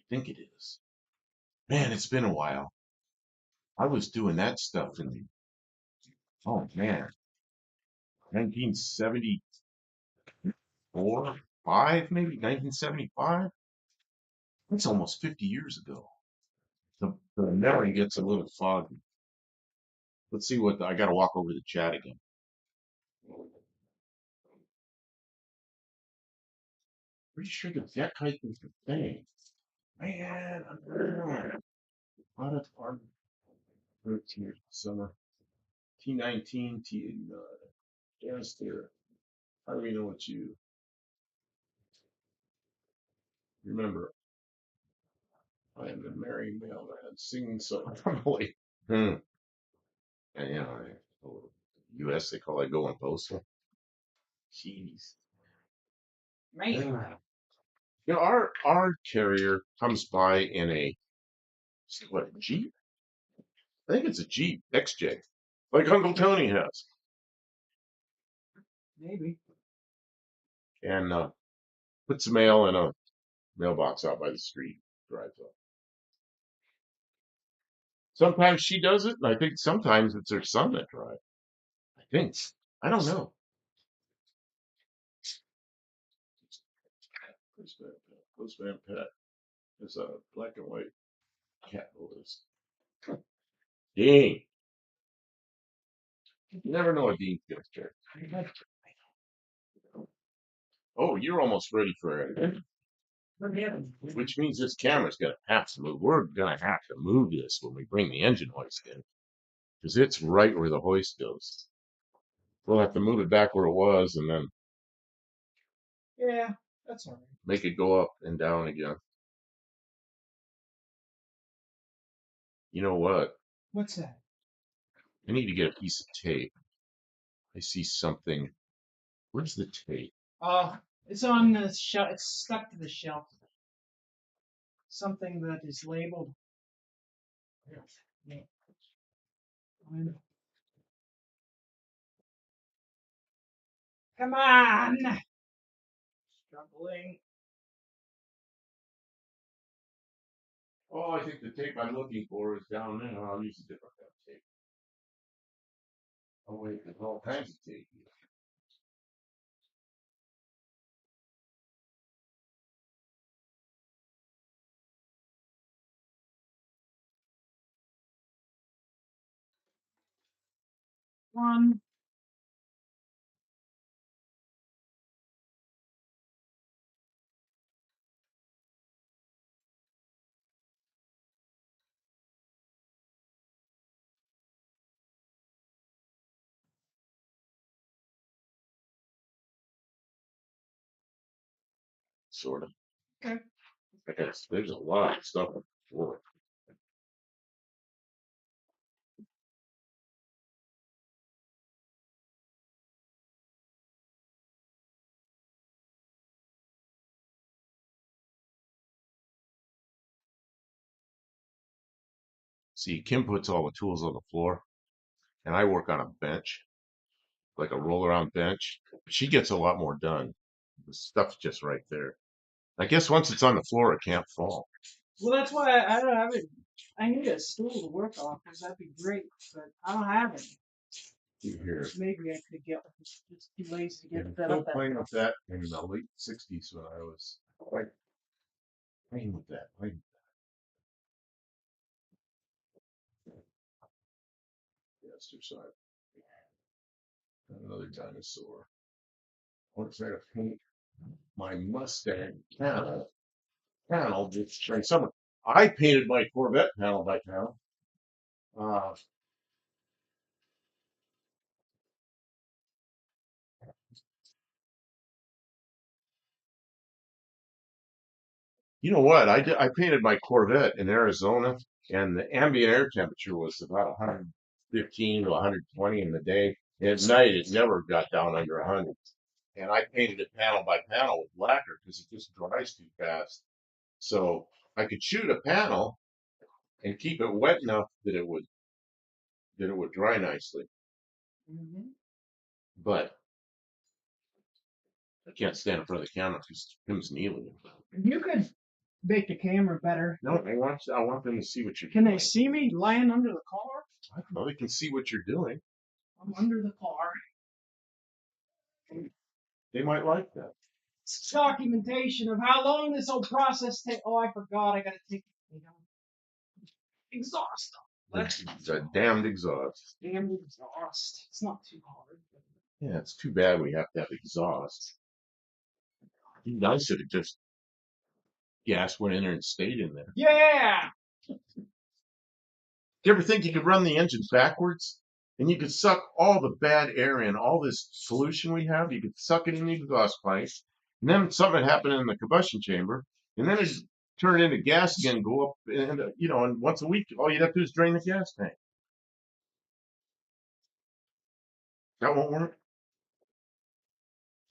it is. Man, it's been a while. I was doing that stuff in 1970. 4, 5, maybe 1975. That's almost 50 years ago. The memory gets a little foggy. Let's see what I got to walk over to the chat again. Pretty sure the deck height is the same. Man, out of our 13 summer T19 T. Yes, there. How do we know what you remember? I am the merry mailman singing so humbly. And you know, U.S. they call it going postal. Jeez. Man. You know, our carrier comes by in a what Jeep? I think it's a Jeep XJ, like Uncle Tony has, Maybe. and puts the mail in a mailbox out by the street. Drives up. Sometimes she does it, and I think sometimes it's her son that drives. I think. I don't know. Postman Pet is a black and white cat list. Dang. You never know a Dean picture. Oh, you're almost ready for it. Which means this camera's gonna have to move. We're gonna have to move this when we bring the engine hoist in. Because it's right where the hoist goes. We'll have to move it back where it was and then Yeah, that's all right. make it go up and down again. You know what? What's that? I need to get a piece of tape. I see something. Where's the tape? Oh, it's on the shelf. It's stuck to the shelf. Something that is labeled. Yeah. Come on! Struggling. Oh, I think the tape I'm looking for is down there. I'll use a different kind of tape. Oh wait, there's all kinds of tape here. One. Sort of. Okay. There's a lot of stuff on the floor. See, Kim puts all the tools on the floor, and I work on a bench, like a roll around bench. She gets a lot more done. The stuff's just right there. I guess once it's on the floor, it can't fall. Well, that's why I don't have it. I need a stool to work off because that'd be great, but I don't have it. Here. Maybe I could get. It's just too lazy to get I'm set still up. playing with that in the late '60s when I was like playing with that. Yes, there's another dinosaur. I want to try to paint my Mustang panel this spring summer. I painted my Corvette panel by panel. Uh, you know what? I painted my Corvette in Arizona, and the ambient air temperature was about 115 to 120 in the day. At night, it never got down under 100. And I painted it panel by panel with lacquer because it just dries too fast. So I could shoot a panel and keep it wet enough that it would dry nicely. Mm-hmm. But I can't stand in front of the camera because Tim's kneeling. You could make the camera better. No, I want them to see what you're Can doing. they see me lying under the car? I don't know. They can see what you're doing. I'm under the car. They might like that. documentation of how long this whole process takes. Oh, I forgot. I gotta take exhaust. The damned exhaust. Damn exhaust. It's not too hard. Yeah, it's too bad we have to have exhaust. I should have just gas went in there and stayed in there. Yeah. Do you ever think you could run the engine backwards? And you could suck all the bad air in, all this solution we have, you could suck it in the exhaust pipe, and then something would happen in the combustion chamber, and then it'd turn it into gas again, go up, and and once a week, all you'd have to do is drain the gas tank. That won't work.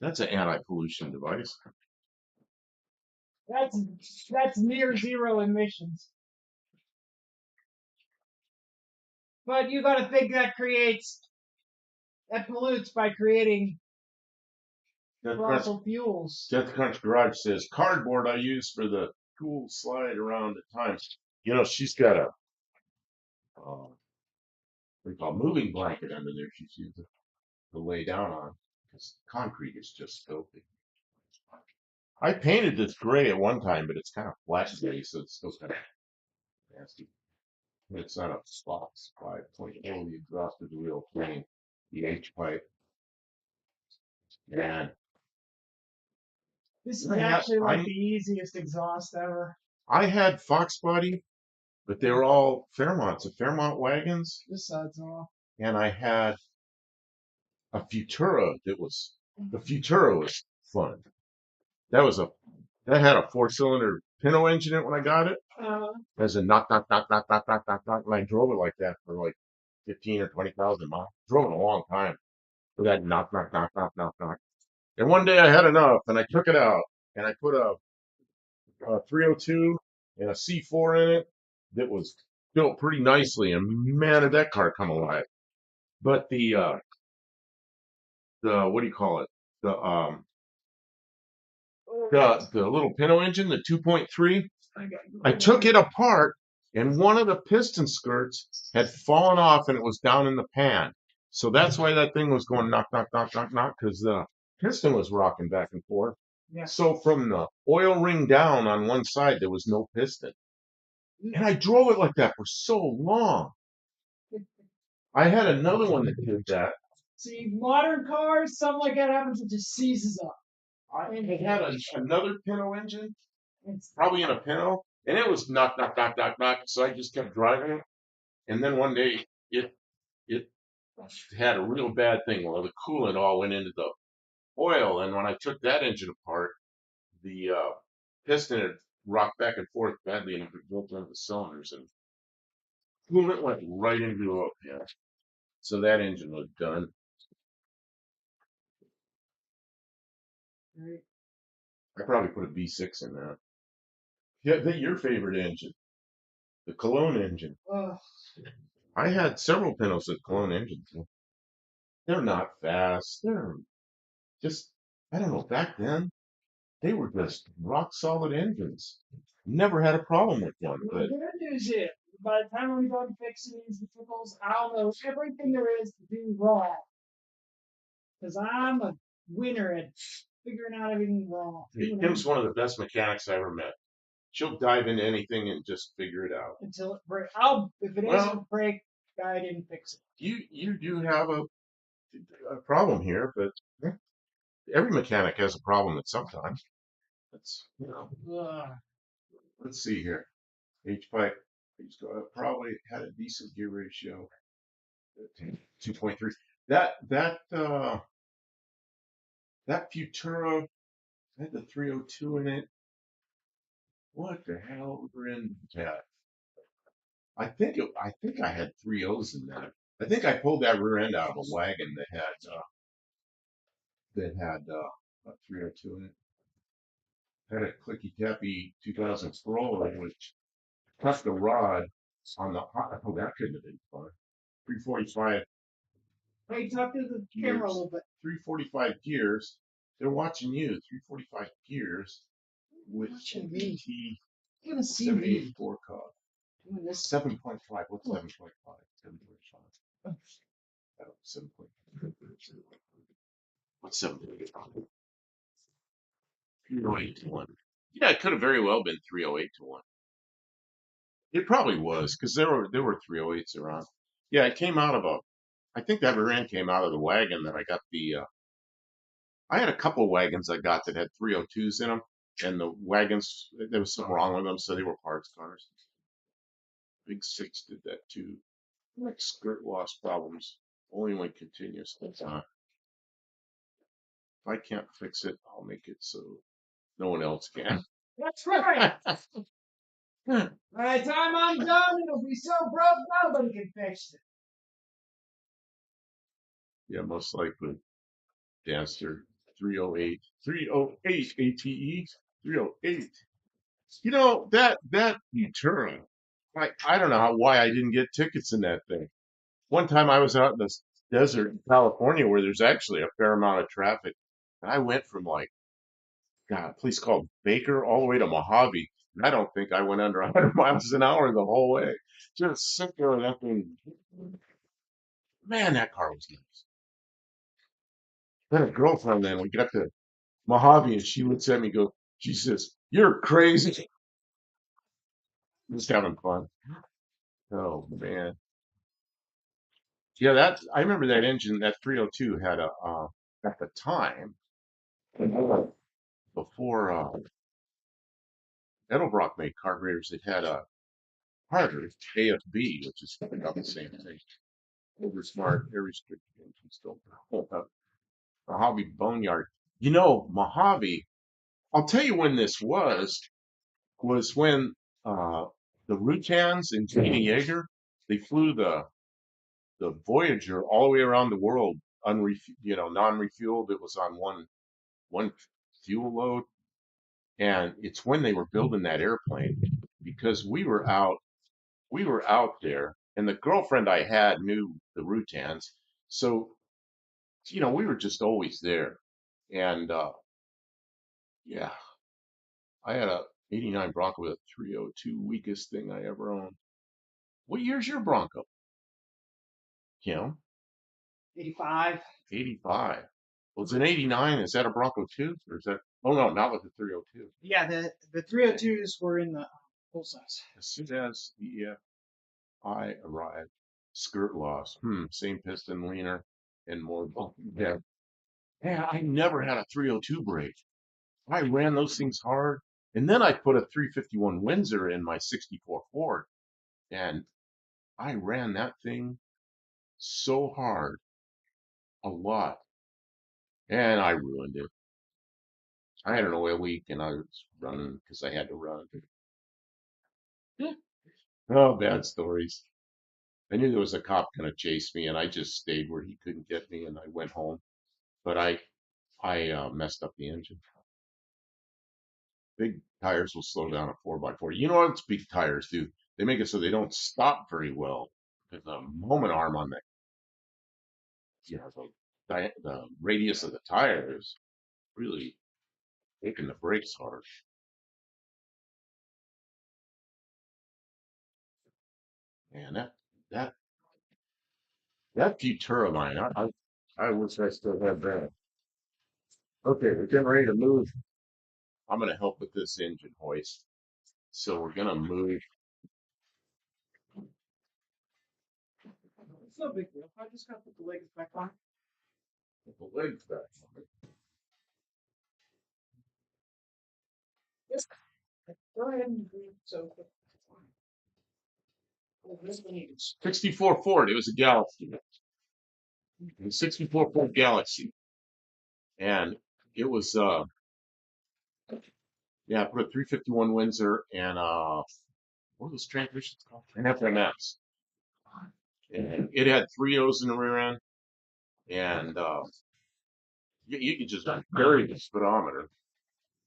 That's an anti-pollution device. That's near zero emissions. But you got to think that pollutes by creating fossil fuels. Death Crunch Garage says cardboard I use for the tool slide around at times. She's got a what do you call it, moving blanket under there she's using to lay down on because concrete is just filthy. I painted this gray at one time, but it's kind of flat gray, so it's still kind of nasty. It's not a box 5.0. The exhaust is real clean. The H pipe. Man. This is actually like the easiest exhaust ever. I had Fox Body, but they were all Fairmonts, the Fairmont wagons. This side's off. And I had a Futura the Futura was fun. That had a 4-cylinder Pinto engine in it when I got it. As a knock, knock, knock, knock, knock, knock, knock, knock. And I drove it like that for like 15 or 20,000 miles. Drove it a long time with that knock, knock, knock, knock, knock, knock. And one day I had enough and I took it out and I put a 302 and a C4 in it that was built pretty nicely. And man, did that car come alive. But the what do you call it? The little Pinto engine, the 2.3. I took it apart, and one of the piston skirts had fallen off, and it was down in the pan. So that's why that thing was going knock, knock, knock, knock, knock, because the piston was rocking back and forth. Yeah. So from the oil ring down on one side, there was no piston. And I drove it like that for so long. I had another one that did that. See, modern cars, something like that happens, it just seizes up. I had another Pinto engine, probably in a Pinto, and it was knock, knock, knock, knock, knock. So I just kept driving it. And then one day it had a real bad thing. Well, the coolant all went into the oil, and when I took that engine apart, the piston had rocked back and forth badly, and it broke one of the cylinders, and coolant went right into the oil pan. So that engine was done. Right. I probably put a V6 in that. Yeah, your favorite engine, the Cologne engine. I had several Pintos with Cologne engines. They're not fast. They're just, I don't know, back then, they were just rock solid engines. Never had a problem with one. But the good news is, by the time we're done fixing these vehicles, I'll know everything there is to do wrong. Because I'm a winner at figuring out everything wrong. Kim's one of the best mechanics I ever met. She'll dive into anything and just figure it out. Until it breaks. If it doesn't break, I didn't fix it. You do have a problem here, but every mechanic has a problem at some time. That's, let's see here. H-pipe, probably had a decent gear ratio. 2.3. That Futura had the 302 in it. What the hell were in that? I think I had 3 O's in that. I think I pulled that rear end out of a wagon that had a 302 in it. Had a clicky tappy 2000 Corolla which cut the rod on the oh, that couldn't have been fun. 345. Hey, talk to the camera a little bit. 345 gears. They're watching you. 345 gears with GT 784 cog. 7.5. What's 7.5? 7.5. 7.5. What's 7.5? 308 to 1. Yeah, it could have very well been 308 to 1. It probably was because there were 308s around. Yeah, it came out of a. I think that rear end came out of the wagon that I got the. I had a couple of wagons I got that had 302s in them, and the wagons there was something wrong with them, so they were parts cars. Big Six did that too. Like skirt loss problems only when continuous. If I can't fix it, I'll make it so no one else can. That's right. By the time I'm done, it'll be so broke nobody can fix it. Yeah, most likely. Dancer 308. 308 ATE 308. You know that U-turn. I don't know why I didn't get tickets in that thing. One time I was out in the desert in California where there's actually a fair amount of traffic. And I went from like, God, a place called Baker all the way to Mojave. And I don't think I went under 100 miles an hour the whole way. Just sit there with that thing. Man, that car was nice. Then a girlfriend then, we got to Mojave and she looks at me and goes, she says, "You're crazy." Just having fun. Oh, man. Yeah, I remember that engine, that 302 had a, at the time, before Edelbrock made carburetors, it had a Harder AFB, which is about the same thing. Over smart, air restricted engines don't hold up. Mojave Boneyard. You know, Mojave, I'll tell you when this was when uh, the Rutans and Gene Yeager, they flew the Voyager all the way around the world, non-refueled. It was on one fuel load, and it's when they were building that airplane because we were out there, and the girlfriend I had knew the Rutans, so we were just always there. And yeah, I had a '89 Bronco with a 302, weakest thing I ever owned. What year's your Bronco, Kim? 85. 85. Well, it's an '89. Is that a Bronco too, or is that? Oh no, not with the 302. Yeah, the 302s were in the full size. As soon as the I arrived, skirt loss. Same piston, leaner, and more bulk. Yeah. Yeah, I never had a 302 brake. I ran those things hard. And then I put a 351 Windsor in my 64 Ford. And I ran that thing so hard, a lot. And I ruined it. I had an oil leak and I was running because I had to run. Oh, bad stories. I knew there was a cop going to chase me and I just stayed where he couldn't get me and I went home. But I messed up the engine. Big tires will slow down a 4x4. You know what big tires do? They make it so they don't stop very well. Because the moment arm on the radius of the tire is really taking the brakes hard. Man, that that Futura line, I wish I still had that. Okay, we're getting ready to move. I'm gonna help with this engine hoist. So we're gonna move. It's no big deal. I just got to put the legs back on. The legs back. Yes. Go ahead and do so. Oh, this one is 64 Ford. It was a Galaxy. A 64 Ford Galaxy, and it was yeah, I put a 351 Windsor and what are those transmissions called? An FMS. And it had three O's in the rear end, and you could just vary the speedometer.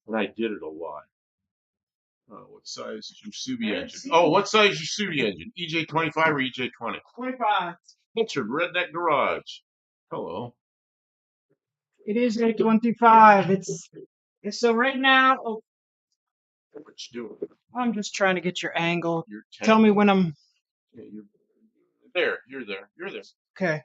And I did it a lot. What size is your Subi engine? Oh, what size is your Subi engine? EJ25 or EJ20? 25. Richard, Redneck Garage. Hello. It is a 25. It's so right now. Oh, What you doing? I'm just trying to get your angle. You're Tell 10. me when I'm Yeah, you're there. You're there. You're there. okay.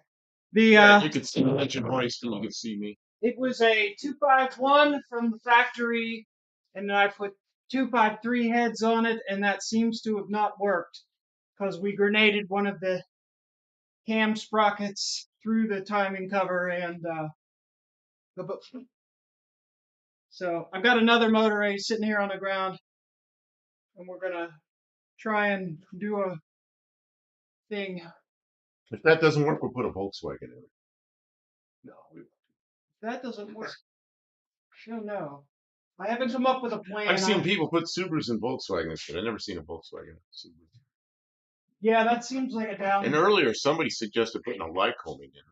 The Yeah, you can see the engine hoist and you can see me. It was a 251 from the factory, and then I put 253 heads on it, and that seems to have not worked because we grenaded one of the cam sprockets through the timing cover, and so I've got another motor A sitting here on the ground, and we're gonna try and do a thing. If that doesn't work, we'll put a Volkswagen in it. No, If that doesn't work, I don't know. I haven't come up with a plan. I've seen people put Subarus in Volkswagens, but I've never seen a Volkswagen Subaru. Yeah, that seems like a down. And earlier, somebody suggested putting a Lycoming in it.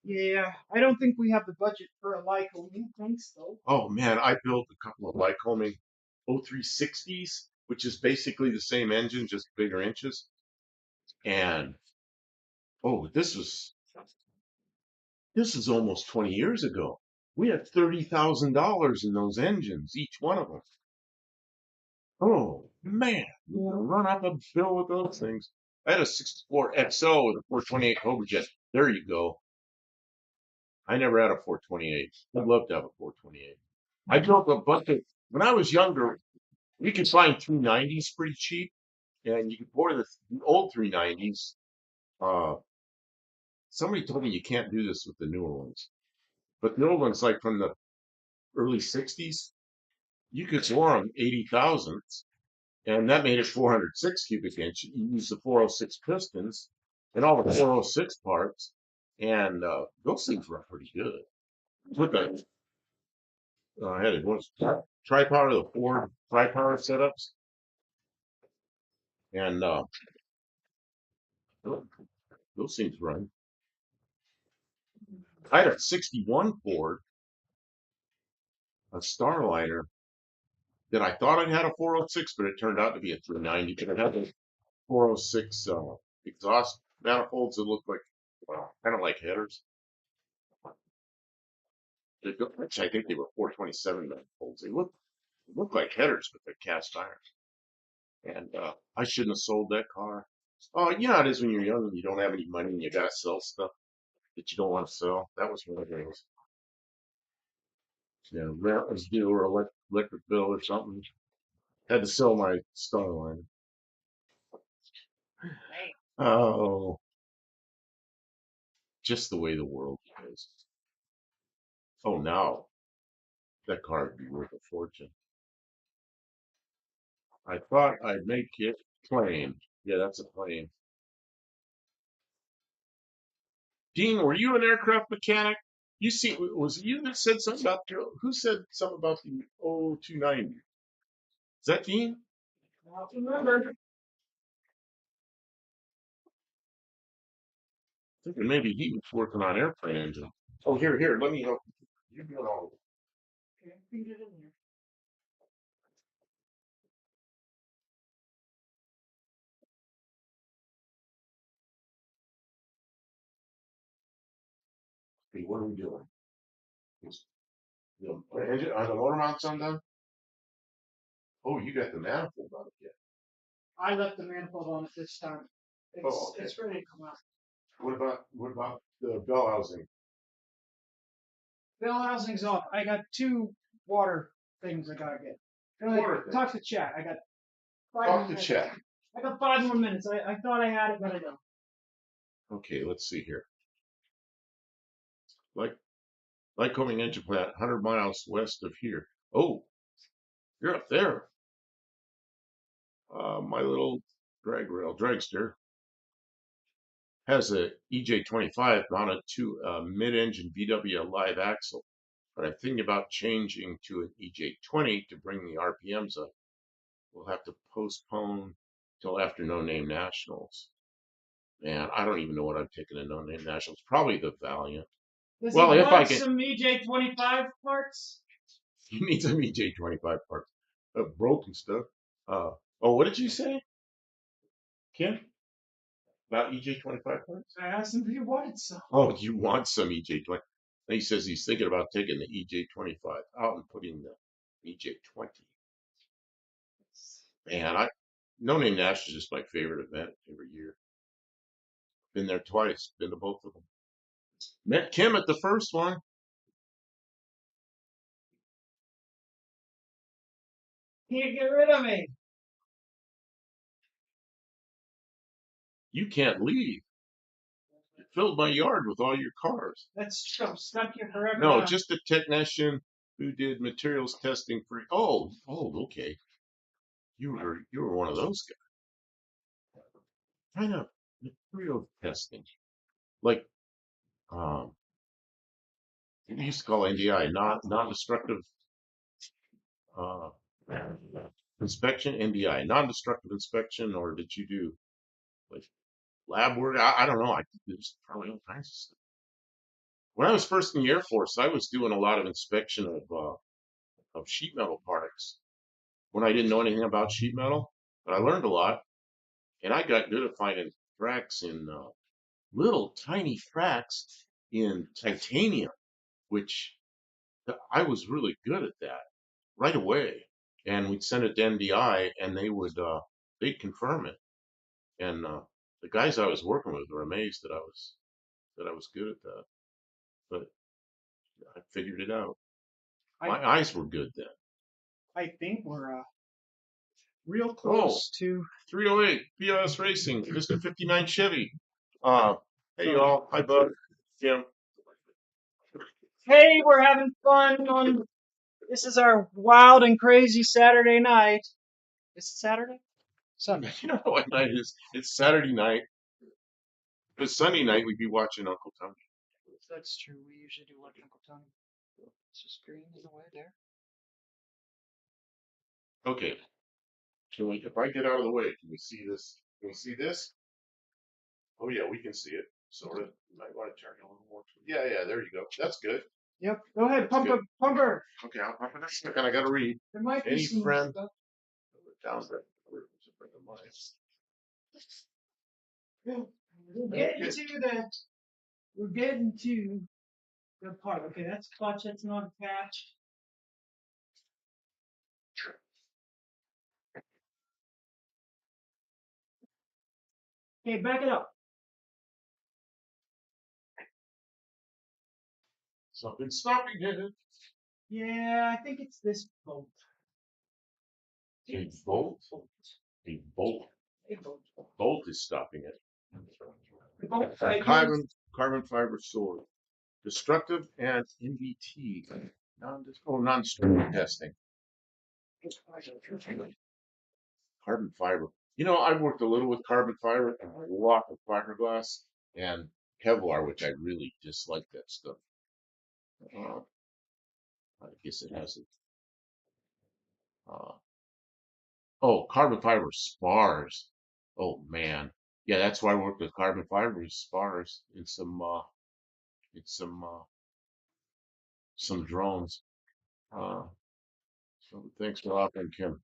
Yeah, I don't think we have the budget for a Lycoming. Thanks, though. Oh man, I built a couple of Lycoming 0360s, which is basically the same engine, just bigger inches. And oh, this is almost 20 years ago. We had $30,000 in those engines, each one of them. Oh man, you're gonna run up a bill with those things. I had a 64 XO with a 428 Cobra Jet. There you go. I never had a 428. I'd love to have a 428. I built a bunch of, when I was younger, you could find 390s pretty cheap, and you could order the old 390s. Uh, Somebody told me you can't do this with the newer ones, but the old ones, like from the early 60s, you could bore them 80 thousandths, and that made it 406 cubic inch. You use the 406 pistons and all the 406 parts, and those things were pretty good. With the I had it was tri-power, the Ford tri-power setups, and those things run. I had a 61 Ford, a Starliner, that I thought I had a 406, but it turned out to be a 390. But it had the 406 exhaust manifolds that looked like, well, kind of like headers. Which I think they were 427 manifolds. They look like headers, but they're cast iron. And I shouldn't have sold that car. Oh, you know how it is when you're young and you don't have any money and you gotta sell stuff that you don't want to sell. That was one of those. You know, rent was due or electric bill or something. Had to sell my Starline. Oh, just the way the world is. Oh, now that car would be worth a fortune. I thought I'd make it plain. Yeah, that's a plane. Dean, were you an aircraft mechanic? You see, was it you that said something about who said something about the 0290? Is that Dean? I don't remember. Thinking maybe he was working on airplane engine. Oh, here, let me help you. You're doing all of it. Okay, feed it in here. Okay, what are we doing? Is the engine, are the motor mounts undone? Oh, you got the manifold on it yet. I left the manifold on it this time. It's ready to come out. What about the bell housing? Bell housing's off. I got 2 water things I gotta get. Water thing. Talk to chat. I got 5 Talk more to minutes. chat. I got 5 more minutes. I thought I had it, but I don't. Okay, let's see here. Lycoming engine plant, 100 miles west of here. Oh, you're up there. My little dragster has a EJ25 mounted to a mid-engine VW live axle, but I'm thinking about changing to an EJ20 to bring the RPMs up. We'll have to postpone till after No Name Nationals. Man, I don't even know what I'm taking to No Name Nationals. Probably the Valiant. Does Well, he if I want can, some EJ25 parts? you need some EJ25 parts. Broken stuff. Oh, what did you say, Kim? About EJ25 parts? I asked him if he wanted some. Oh, you want some EJ20? He says he's thinking about taking the EJ25 out and putting the EJ20. Man, No Name Nash is just my favorite event every year. Been there twice. Been to both of them. Met Kim at the first one. Can't get rid of me. You can't leave. You filled my yard with all your cars. That's true. I'm stuck here forever. No, now. just a technician who did materials testing for. Okay. You were one of those guys. Kind of materials testing, like um, we used to call NDI, not non-destructive uh, inspection. NDI, non-destructive inspection, or did you do like lab work? I don't know. I there's probably all kinds of stuff. When I was first in the Air Force, I was doing a lot of inspection of sheet metal parts when I didn't know anything about sheet metal, but I learned a lot, and I got good at finding cracks in little tiny cracks in titanium, which I was really good at that right away. And we'd send it to NDI, and they'd confirm it. And the guys I was working with were amazed that I was good at that. But I figured it out. My I eyes were good then. I think we're real Oh, close to. 308 POS Racing, Mr. 59 Chevy. Uh, hey y'all, hi Bud, Jim. Hey, we're having fun on. This is our wild and crazy Saturday night. Is it Saturday? Sunday. You know what night it is? It's Saturday night. But Sunday night we'd be watching Uncle Tony. That's true. We usually do watch Uncle Tony. It's just green in the way there. Okay, if I get out of the way, can we see this? Can we see this? Oh yeah, we can see it. Sort of. You might want to turn it a little more. Yeah, there you go. That's good. Yep. Go ahead, That's pump good. her, pump her. Okay, I'll pump it in a second. I gotta read. There might be Any some friend stuff. down there. We're getting to the. We're getting to the part. Okay, that's clutch. That's not attached. Okay, back it up. Something stopping it. Yeah, I think it's this bolt. A bolt? A bolt. A bolt. Bolt is stopping it. The bolt A right carbon fiber sword. Destructive and NDT. Non-destructive testing. Carbon fiber. You know, I've worked a little with carbon fiber and a lot with fiberglass and Kevlar, which I really dislike that stuff. Uh, I guess it has it. Uh, carbon fiber spars. Oh man, yeah, that's why I worked with carbon fiber spars in some drones. Uh, so thanks for offering, Kim.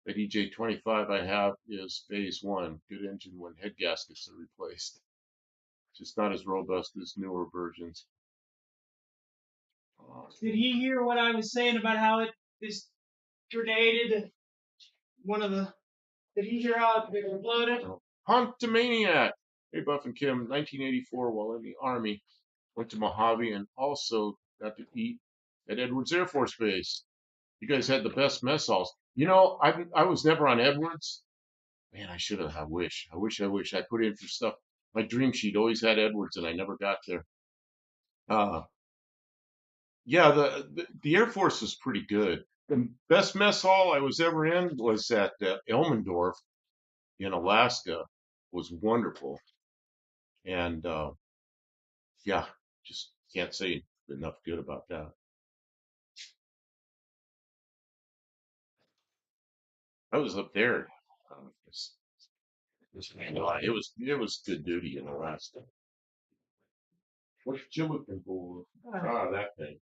The EJ25 I have is phase one. Good engine when head gaskets are replaced. Just not as robust as newer versions. Did he hear what I was saying about how it is grenaded? One of the. Did he hear how it exploded? Huntomaniac. Hey, Buff and Kim, 1984, while in the Army, went to Mojave and also got to eat at Edwards Air Force Base. You guys had the best mess halls. You know, I was never on Edwards. Man, I should have. I wish I put in for stuff. My dream sheet always had Edwards, and I never got there. Uh, yeah, the Air Force was pretty good. The best mess hall I was ever in was at Elmendorf in Alaska. Was wonderful, and yeah, just can't say enough good about that. I was up there. It was good duty in Alaska. What's Jim looking for? That thing.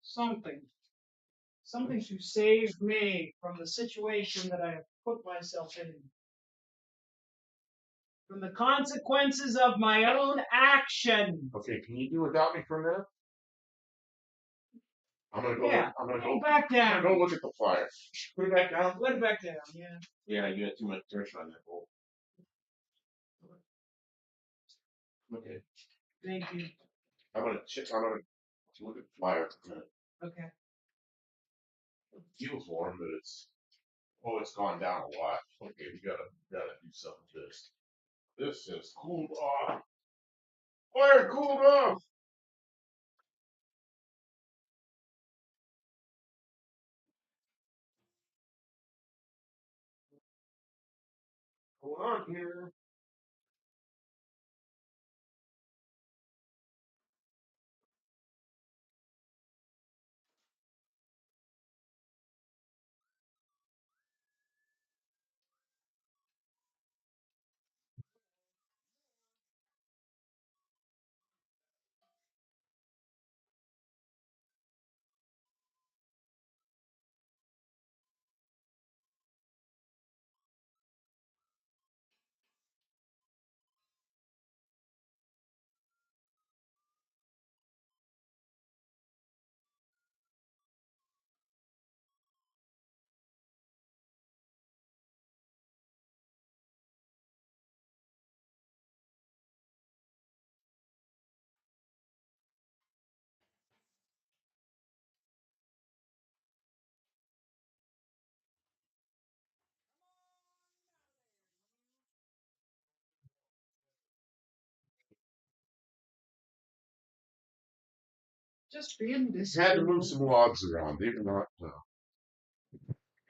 Something to save me from the situation that I have put myself in. From the consequences of my own action. Okay, can you do without me for a minute? I'm gonna go. Yeah. I'm gonna Go go. back I'm down. gonna go look at the flyer. Put it back down. Let it back down. Yeah. Yeah, you had too much pressure on that bolt. Okay. Thank you. I'm gonna look at the flyer for a minute. Okay. It feels warm, but it's Oh, it's gone down a lot. Okay, we gotta do something with this. This is cooled off. Fire cooled off. Hold on here. Just being Had to move disagreeable. some logs around. They were not.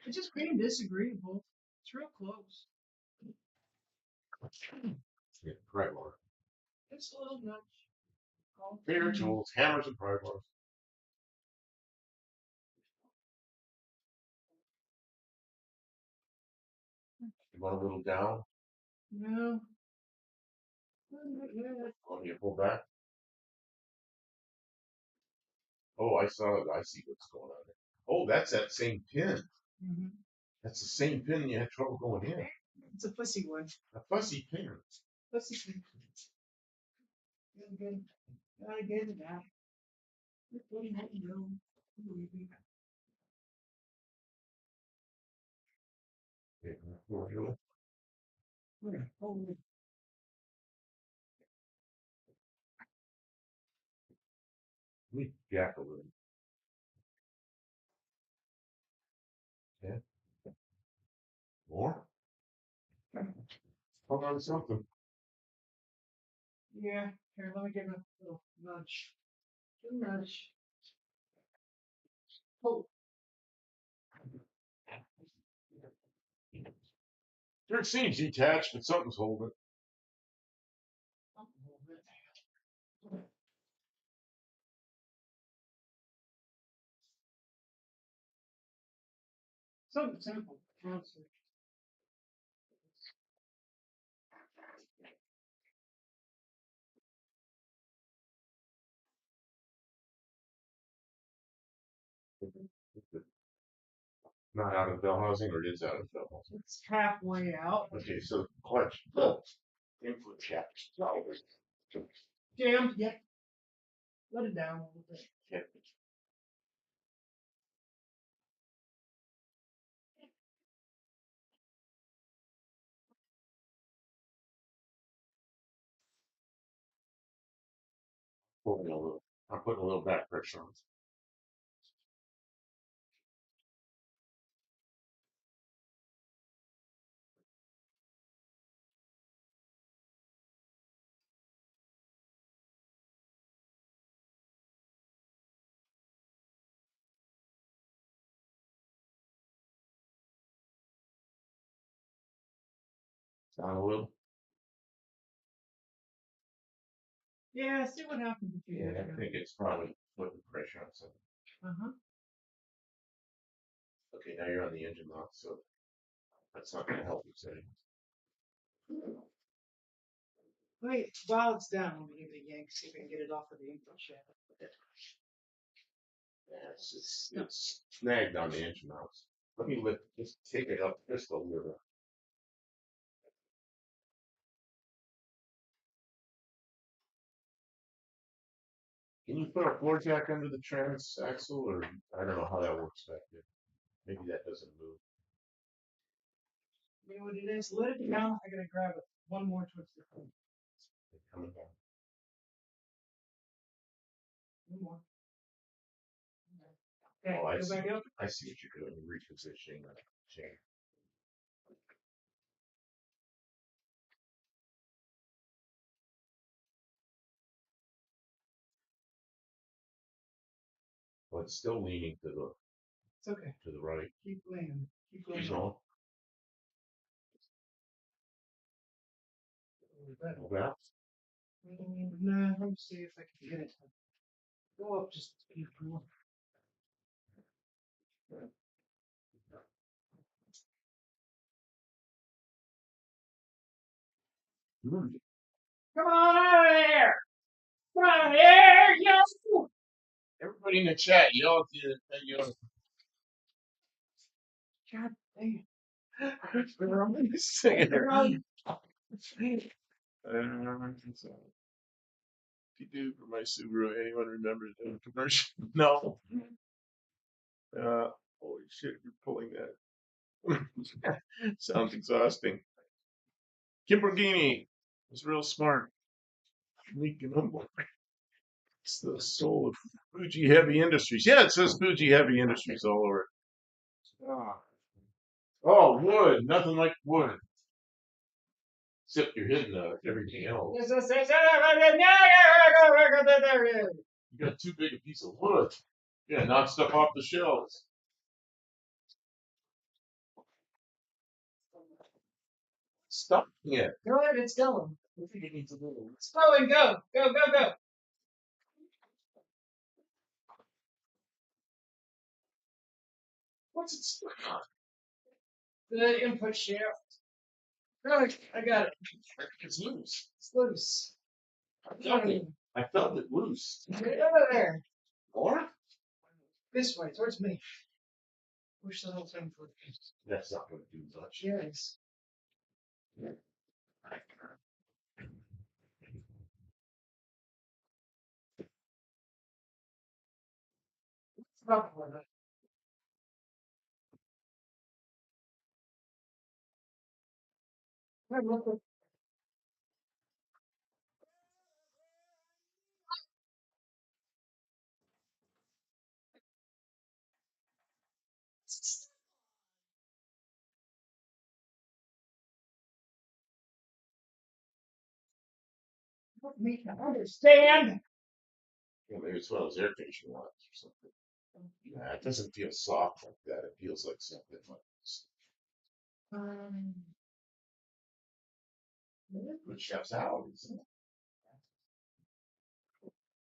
It's just being disagreeable. It's real close. Yeah, pry bar. Just a little nudge. Fair tools, hammers, and pry bars. You want a little down? No. Not yet. Want me to pull back? Oh, I saw it. I see what's going on there. Oh, that's that same pin. Mm-hmm. That's the same pin you had trouble going in. It's a pussy one. A fuzzy pin. Pussy one. Gotta get it. Gotta get it out. What do you know? Yeah, Oh, we jack a little. Yeah. More? Hold on to something. yeah. Here, let me give it a little nudge. Little nudge. Oh, There seems detached, but something's holding it. a little bit. Something simple. Honestly. Not out of bell housing, or it is out of bell housing. It's halfway out. Okay, so clutch. Oh, input caps. Jammed. Yep. Let it down a little bit. Yeah. Pulling a little. I'm putting a little back pressure on. Down a little. Yeah, see what happens if you Yeah, do I think it's probably putting pressure on something. Uh-huh. Okay, now you're on the engine lock, so that's not gonna help you setting. Wait, while it's down, let me give it a yank, see if I can get it off of the input shaft. Yeah, it's snagged on the engine mounts. Let me just take it up just a little. Can you put a floor jack under the trans axle, or I don't know how that works back there. Maybe that doesn't move. You know what it is? Let it down. I gotta grab it. One more twister. It's coming down. One more. Okay, Oh, I go see. back up. I see what you're doing. You're repositioning the chain. But it's still leaning It's okay. to the right. Keep leaning. Keep Keep leaning. going. Yeah. Nah, let me see if I can get it. Go up just a few more. Come on out of there! Come on here, yo! Everybody in the chat, yell at the God damn. I'm singing there. If you do for my Subaru, anyone remembers the commercial? No. Holy shit, you're pulling that. Sounds exhausting. Kimbergini was real smart. Meek and humble. It's the soul of Fuji Heavy Industries. Yeah, it says Fuji Heavy Industries all over it. Oh, wood. Nothing like wood. Except you're hitting everything else. You got too big a piece of wood. Yeah, knock stuff off the shelves. Stop it. Go ahead, it's going. I think it needs a little. It's going, go, go, go, go. What's it stuck on? The input shaft. Good, I got it. It's loose. It's loose. I felt it loose. Get over there. Or? This way, towards me. Push the whole thing for me. That's not going to do much. Yes. Stop for that. Help me to understand. Yeah, maybe it's one of those air conditioning ones or something. Nah, it doesn't feel soft like that. It feels like something like this. Good chef's out, isn't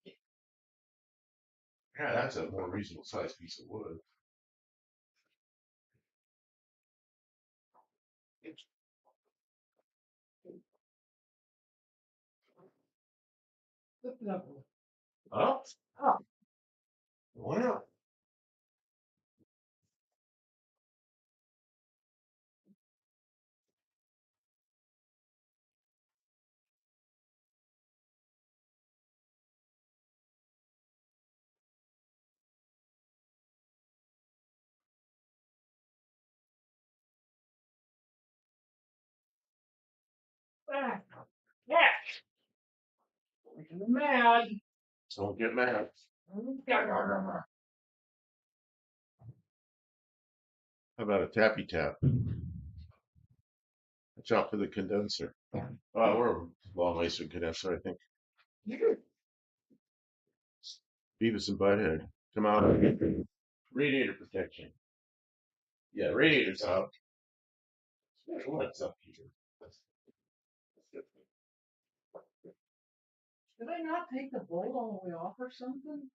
it? Yeah, that's a more reasonable sized piece of wood. Lift it up. Huh? Oh. Well, Back. Back. Making them mad. don't get mad. How about a tappy tap? Watch out for the condenser. We're a long ways from condenser, I think. Beavis and Butthead. Come out. Radiator protection. Yeah, radiator's out. What's up here? Did I not take the bolt all the way off or something?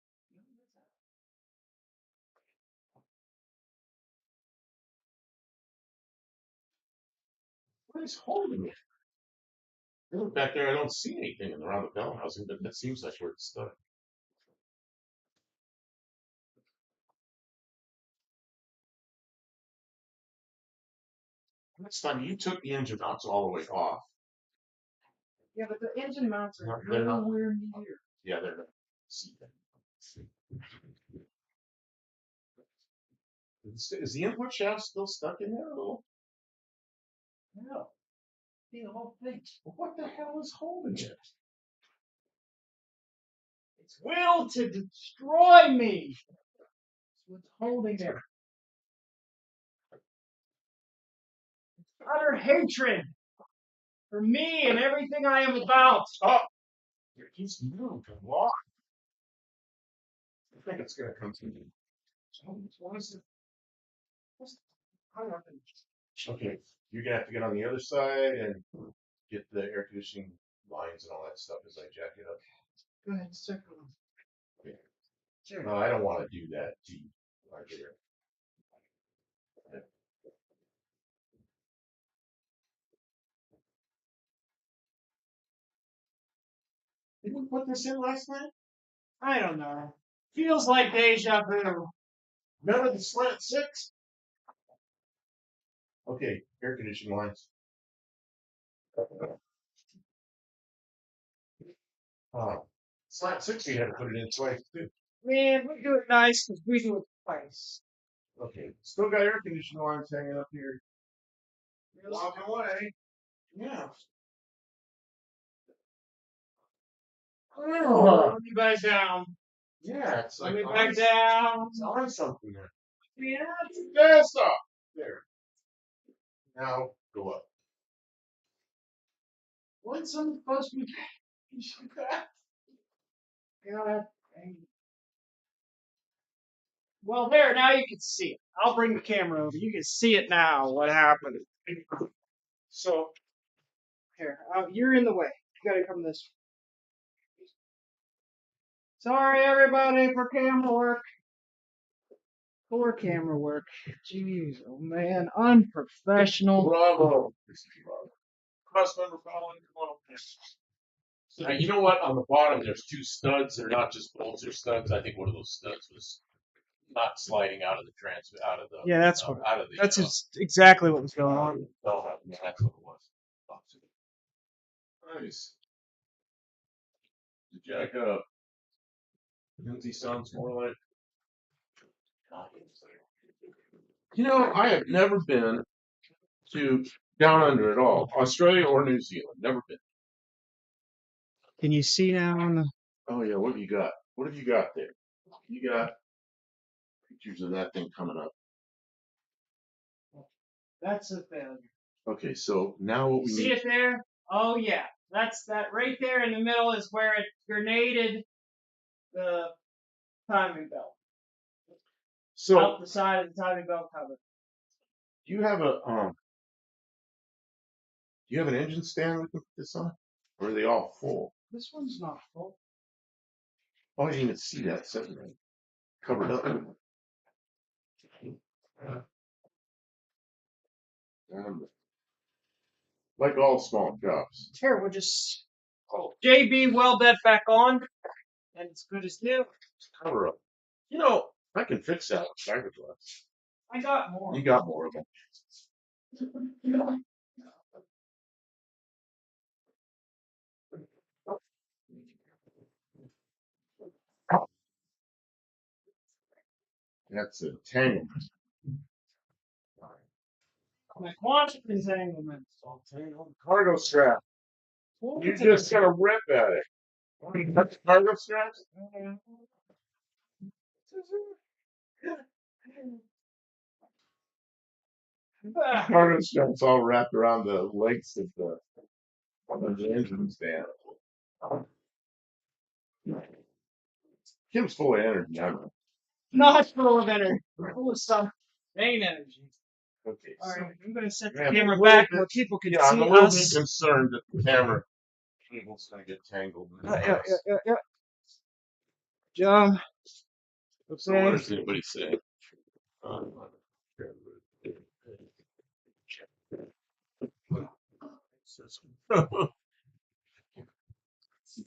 What is holding it? I look back there, I don't see anything around the bell housing, but that seems like where it's stuck. Next time you took the engine mounts all the way off. Yeah, but the engine mounts are They're not. nowhere near. Yeah, they're not. See that. Is the input shaft still stuck in there a little? No. See the whole thing. What the hell is holding it? It's willed to destroy me. That's what's holding it. It's utter hatred for me and everything I am about. Oh! It keeps moving. Walk. I think it's gonna come to me. What is it? Okay, you're gonna have to get on the other side and get the air conditioning lines and all that stuff as I jack it up. Go ahead, circle them. Okay. Sure. No, I don't want to do that to you. Right here. Did we put this in last night? I don't know. Feels like deja vu. Remember the slant six? Okay, air conditioning lines. Slant six, you had to put it in twice too. Man, we do it nice because we do it twice. Okay, still got air conditioning lines hanging up here. Walking away. Yeah. Oh, let me back down. Yeah, it's Let like me back down. it's on something there. Yeah. There, stop. There. Now go up. What's supposed to be? God. Well, there, now you can see it. I'll bring the camera over. You can see it now, what happened. So, here, you're in the way. You gotta come this way. Sorry, everybody, for camera work. Poor camera work. Jeez, oh man, unprofessional. Bravo. Cross member following. Come on. Now, you know what? On the bottom, there's two studs. They're not just bolts; they're studs. I think one of those studs was not sliding out of the out of the Yeah, that's out of the. that's exactly what was going on. Oh, yeah, that's what it was. Nice. The jack up. Lindsay sounds more like. You know, I have never been to down under at all, Australia or New Zealand. Never been. Can you see now on the? Oh yeah, what have you got? What have you got there? You got pictures of that thing coming up. That's a failure. Okay, so now what we See need. it there? Oh yeah, that's that right there in the middle is where it grenaded the timing belt So out the side of the timing belt cover. do you have a do you have an engine stand we can put this on? Or are they all full? This one's not full. Oh, I didn't even see that sitting there. Covered up. Like all small jobs. Here, we'll just JB weld that back on, and it's good as new. Cover up. You know, I can fix that with fiberglass. I got more. You got more of them. That's a tangle. My quantum entanglement. Cargo strap. You just gotta rip at it. Want to touch cargo straps? Cargo straps all wrapped around the legs of the engine stand. Kim's full of energy. Not full of energy. Full of some main energy. Okay, All right, I'm going to set the I'm camera a little back bit- where people can yeah, I'm see a little bit us. concerned that the camera cable's gonna get tangled. Yeah. John. So what Okay. does anybody say?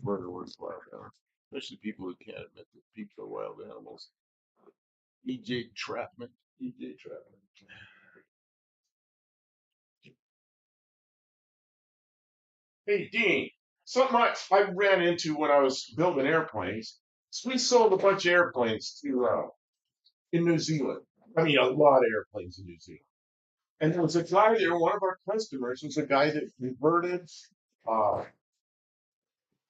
Murder words wild animals. Especially people who can't admit that people are wild animals. EJ Trapman. EJ Trapman. Hey Dean, something I ran into when I was building airplanes. So we sold a bunch of airplanes to in New Zealand. I mean, a lot of airplanes in New Zealand. And there was a guy there. One of our customers was a guy that uh,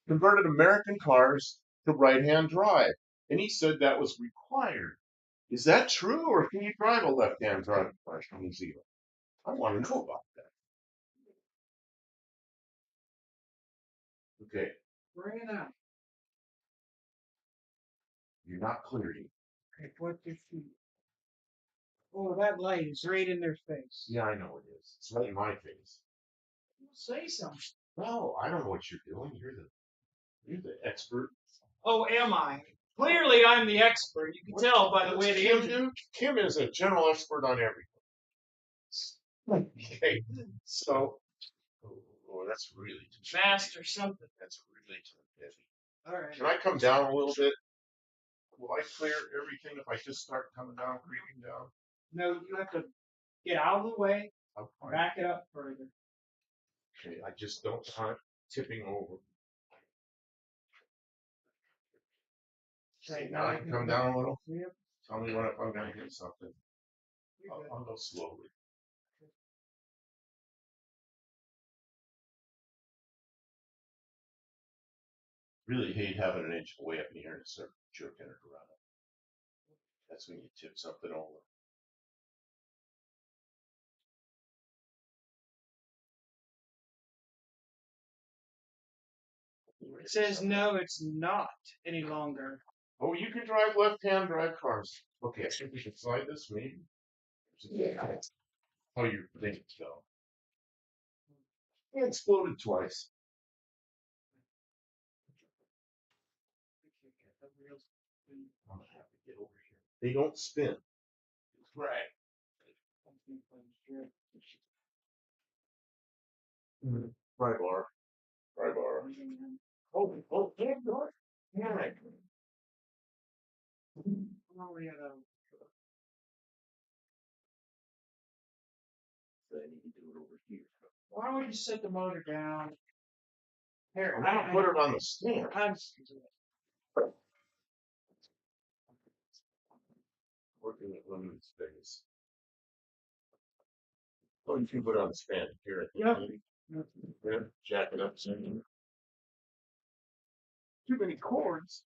converted American cars to right-hand drive, and he said that was required. Is that true, or can you drive a left-hand drive car in New Zealand? I want to know about that. Okay. Bring it out. You're not clearing. Okay, put your feet. Oh, that light is right in their face. Yeah, I know it is. It's right in my face. Say something. No, I don't know what you're doing. You're the expert. Oh, am I? Clearly, I'm the expert. You can tell by the way the Kim engine. do? Kim is a general expert on everything. Okay, so that's really too Fast or something. That's really too heavy. All right. Can I come down a little bit? Will I clear everything if I just start coming down, creeping down? No, you have to get out of the way, I'm fine. back it up further. Okay, I just don't want it tipping over. Okay, now I can come down a little. Yep. Tell me when if I'm gonna hit something. You're good. I'll go slowly. Really hate having an engine way up in the air and start jerking it around. That's when you tip something over. It says no, it's not any longer. Oh, you can drive left-hand drive cars. Okay, I think we should slide this maybe. Yeah. How your things go. It exploded twice. I'm gonna have to get over here. They don't spin. Right. Pry bar. Pry bar. Oh, yeah, door. Yeah. Oh, yeah, So I need to do it over here. why don't we just set the motor down? Here, I'm gonna put it on the stand. Working at limited space. Oh, you can put it on the stand here. Yep. Yeah, jack it up. Too many cords.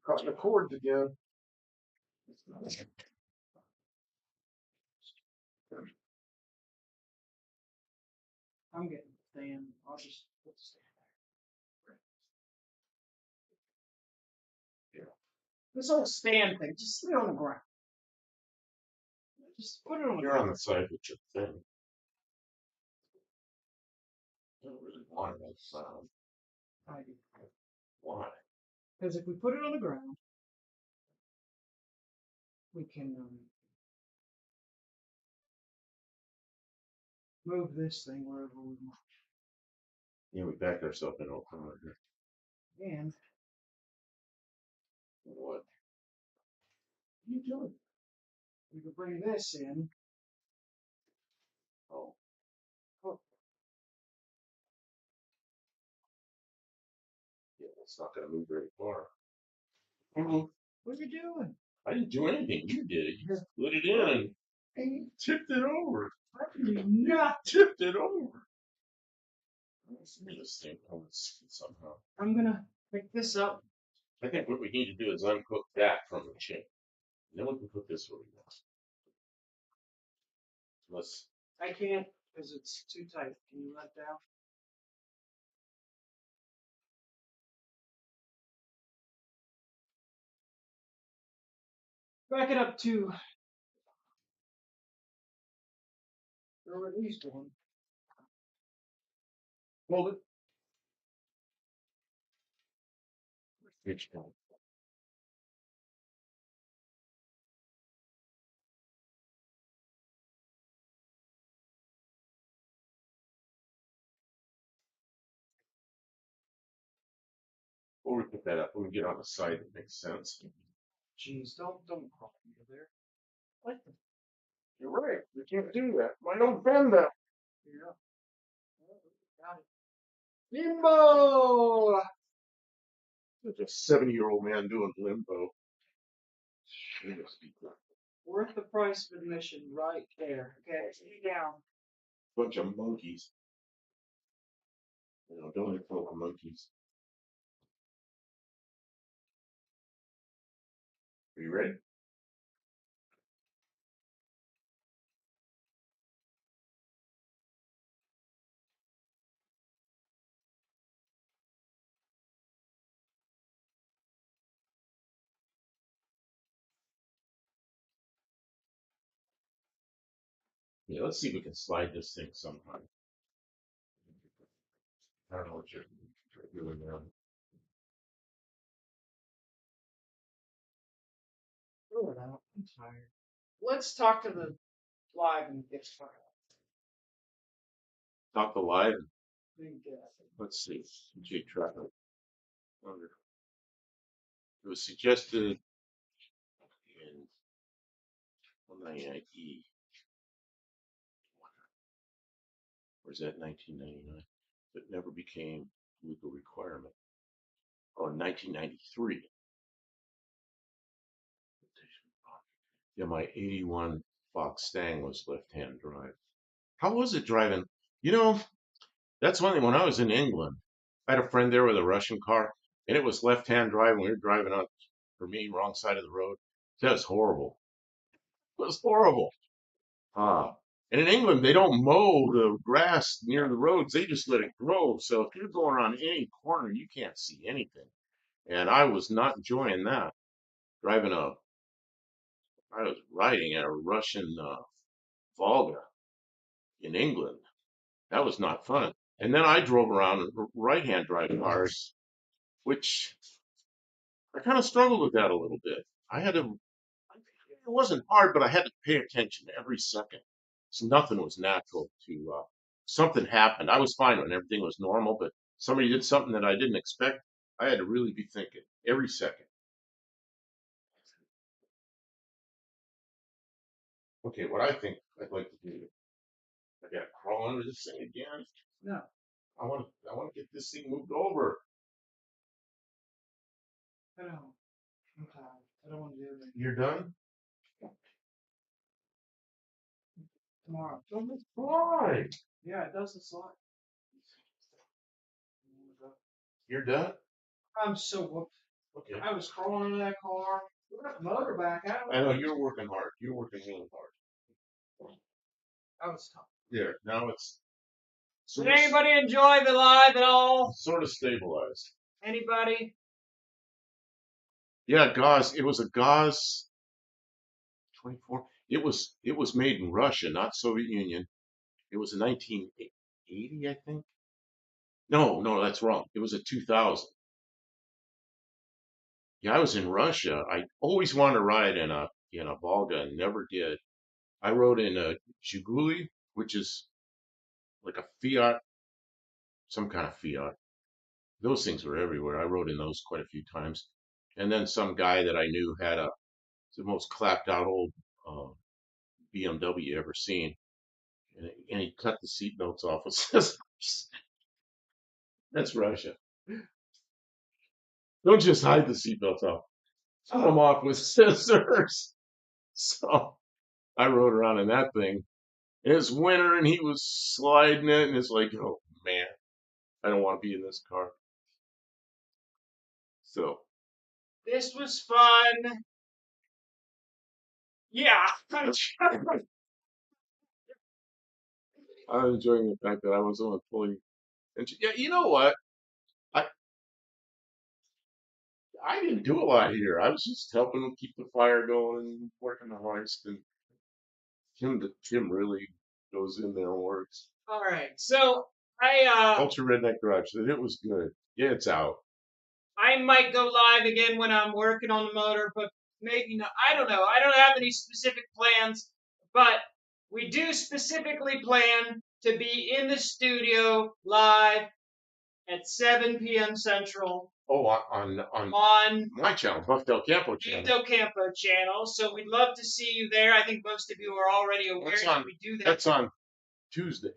Cutting the cords again. I'm getting the stand. I'll just put the stand there. This whole stand thing, just sit on the ground. Just put it on the You're ground. on the side with your thing. I don't really want it sound. I do. Why? Because if we put it on the ground, we can move this thing wherever we want. Yeah, we backed ourselves into a corner here. And What? What are you doing? we can bring this in. Oh. Yeah, it's not gonna move very far. What are you doing? I didn't do anything. You did it. You just put it in and tipped it over. How can you not? Tipped it over. Let's get this thing on somehow. I'm gonna pick this up. I think what we need to do is unhook that from the chain. Then we can put this where we want. Let's. I can't because it's too tight. Can you let down? Back it up to or at least one. Hold it. Which one? Or we put that up when we get on the side that makes sense. Jeez, don't crawl into there. What? You're right. We can't do that. Why don't bend that? Yeah. Got it. Bimbo! There's a 70-year-old man doing limbo. He must be good. Worth the price of admission right there. Okay, stay down. Bunch of monkeys. You know, don't let go of monkeys. Are you ready? Yeah, let's see if we can slide this thing sometime. I don't know what you're doing there. Oh, no, I'm tired. Let's talk to the live and get started. Talk the live. Thank you. Let's see. J traffic. It was suggested in 199E, or is that 1999? But never became legal requirement. Oh, 1993. Yeah, my 81 Fox Stang was left-hand drive. How was it driving? You know, that's one thing. When I was in England, I had a friend there with a Russian car, and it was left-hand drive. We were driving on, for me, wrong side of the road. That was horrible. It was horrible. Ah. And in England, they don't mow the grass near the roads. They just let it grow. So if you're going around any corner, you can't see anything. And I was not enjoying that. Driving I was riding a Russian Volga in England. That was not fun. And then I drove around in right-hand drive cars, which I kind of struggled with that a little bit. I had to, it wasn't hard, but I had to pay attention every second. So nothing was natural to, something happened. I was fine when everything was normal, but somebody did something that I didn't expect. I had to really be thinking every second. Okay, what I think I'd like to do, I gotta crawl under this thing again. No, I want to get this thing moved over. I don't. I'm tired. I don't want to do it You're done? tomorrow. Don't just fly. Yeah, it does the slide. You're done? I'm so whooped. Okay. I was crawling into that car. We got the motor back out. I know you're working hard. You're working really hard. I was tough. There. Now it's Did sort of, anybody enjoy the live at all? sort of stabilized. Anybody? Yeah, gauze. It was a gauze 24. It was made in Russia, not Soviet Union. It was in 1980, I think. No, that's wrong. It was a 2000. Yeah, I was in Russia. I always wanted to ride in a Volga and never did. I rode in a Zhiguli, which is like a Fiat, some kind of Fiat. Those things were everywhere. I rode in those quite a few times. And then some guy that I knew had the most clapped out old uh, BMW you ever seen. And he cut the seatbelts off with scissors. That's Russia. Don't just hide the seatbelts off. Cut them off with scissors. So I rode around in that thing. And it's winter and he was sliding it. And it's like, oh man, I don't want to be in this car. So This was fun. Yeah. I'm enjoying the fact that I was only pulling. And yeah, you know what? I I didn't do a lot here. I was just helping them keep the fire going and working the hoist. And Tim really goes in there and works. All right. So I Ultra Redneck Garage said it was good. Yeah, it's out. I might go live again when I'm working on the motor, but maybe not. I don't know. I don't have any specific plans, but we do specifically plan to be in the studio live at 7 p.m. Central Oh, on on my channel, Buff Del Campo channel. Vito Campo channel. So we'd love to see you there. I think most of you are already aware that we do that. That's on Tuesday.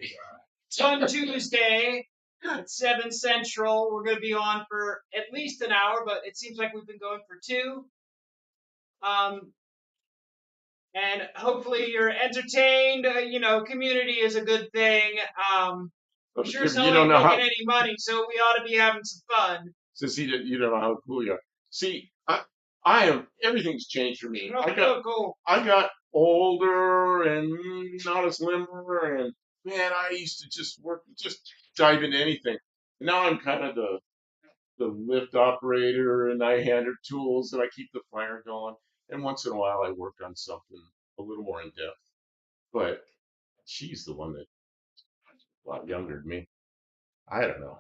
It's on Tuesday at 7 Central. We're going to be on for at least an hour, but it seems like we've been going for 2. Um, and hopefully you're entertained. Community is a good thing. I'm sure If so you ain't don't know making how, any money, so we ought to be having some fun. since you don't know how cool you are. See, I am. Everything's changed for me. Cool. I got older and not as limber, and man, I used to just dive into anything. Now I'm kind of the lift operator, and I hand her tools, and I keep the fire going. And once in a while, I work on something a little more in depth. But She's the one that's a lot younger than me. I don't know.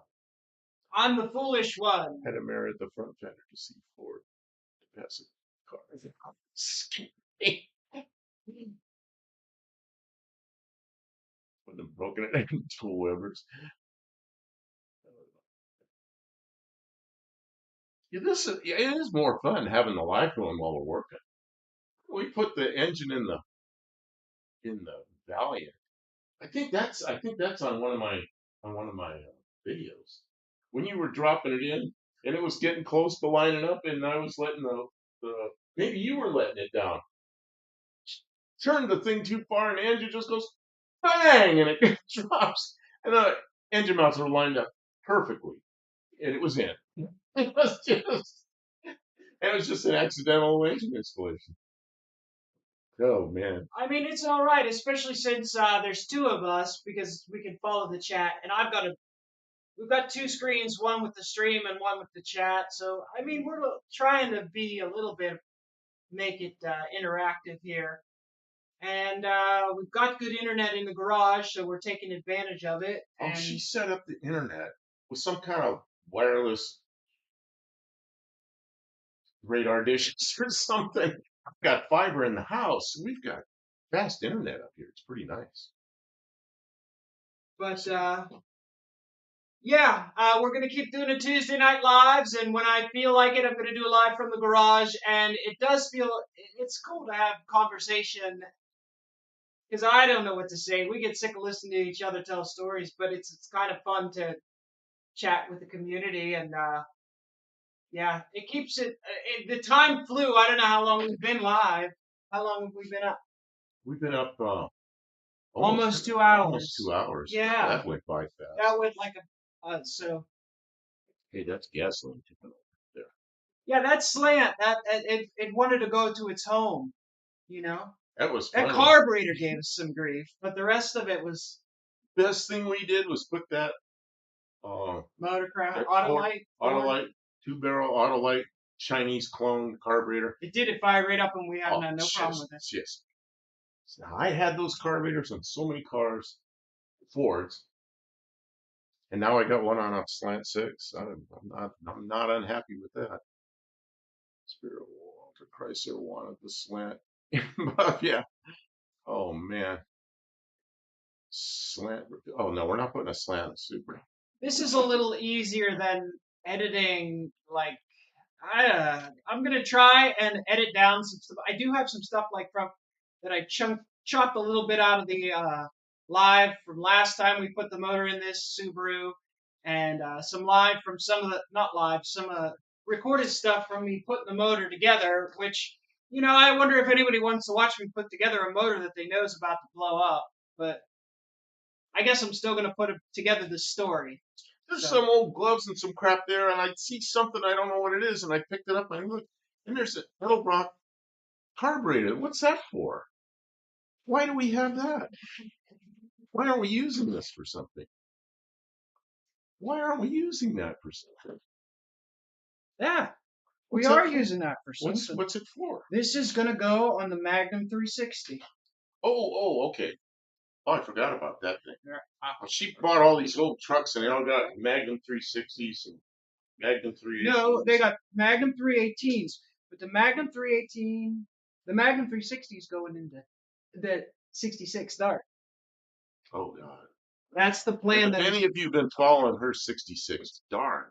I'm the foolish one. Had a mirror at the front fender to see forward to pass a car. With them broken it into tool Webers. Yeah, it is more fun having the live going while we're working. We put the engine in the Valiant. I think that's on one of my videos when you were dropping it in and it was getting close to lining up and I was letting the maybe you were letting it down. Turned the thing too far and the engine just goes bang and it drops and the engine mounts were lined up perfectly and it was in. It was just an accidental engine installation. Oh man. I mean, it's all right, especially since there's two of us because we can follow the chat, and we've got two screens, one with the stream and one with the chat. So I mean, we're trying to be a little bit make it interactive here, and we've got good internet in the garage, so we're taking advantage of it. Oh, And she set up the internet with some kind of wireless radar dishes or something. I've got fiber in the house. We've got fast internet up here. It's pretty nice. but yeah, we're gonna keep doing the Tuesday night lives, and when I feel like it, I'm gonna do a live from the garage. And it does feel it's cool to have conversation because I don't know what to say. We get sick of listening to each other tell stories, but it's kind of fun to chat with the community, and yeah, it keeps the time flew. I don't know how long we've been live. How long have we been up? We've been up Almost 2 hours. almost 2 hours. Yeah, That went by fast. that went like so. Hey, that's gasoline tipping over there. Yeah, that slant it wanted to go to its home. You know, That was that funny. carburetor gave us some grief, but the rest of it was Best thing we did was put that Motorcraft, Ford Autolite. Autolite 2-barrel Autolite Chinese clone carburetor. It did it fire right up, and we had Oh, no problem with it. just. I had those carburetors on so many cars, Fords, and now I got one on a slant six. I'm not unhappy with that. Spirit Walter Chrysler wanted the slant, but yeah. Oh man, slant. Oh no, we're not putting a slant on the Subaru. This is a little easier than editing. Like I'm gonna try and edit down some stuff. I do have some stuff like from that I chopped a little bit out of the live from last time we put the motor in this Subaru, and some live from some of the not live, some recorded stuff from me putting the motor together. Which I wonder if anybody wants to watch me put together a motor that they know is about to blow up. But I guess I'm still gonna put together the story. There's So some old gloves and some crap there, and I see something I don't know what it is, and I picked it up and I look, and there's a metal rock carburetor. What's that for? Why do we have that? Why aren't we using this for something? Why aren't we using that for something? yeah, we What's that are for? using that for something. What's it for? This is gonna go on the Magnum 360. Oh, okay. Oh, I forgot about that thing. Yeah. She bought all these old trucks, and they all got Magnum 360s and Magnum 380s. No, they got Magnum 318s, but the Magnum 318, the Magnum 360 is going into the 66 Dart. Oh God. That's the plan. If any of you have been following her 66, darn.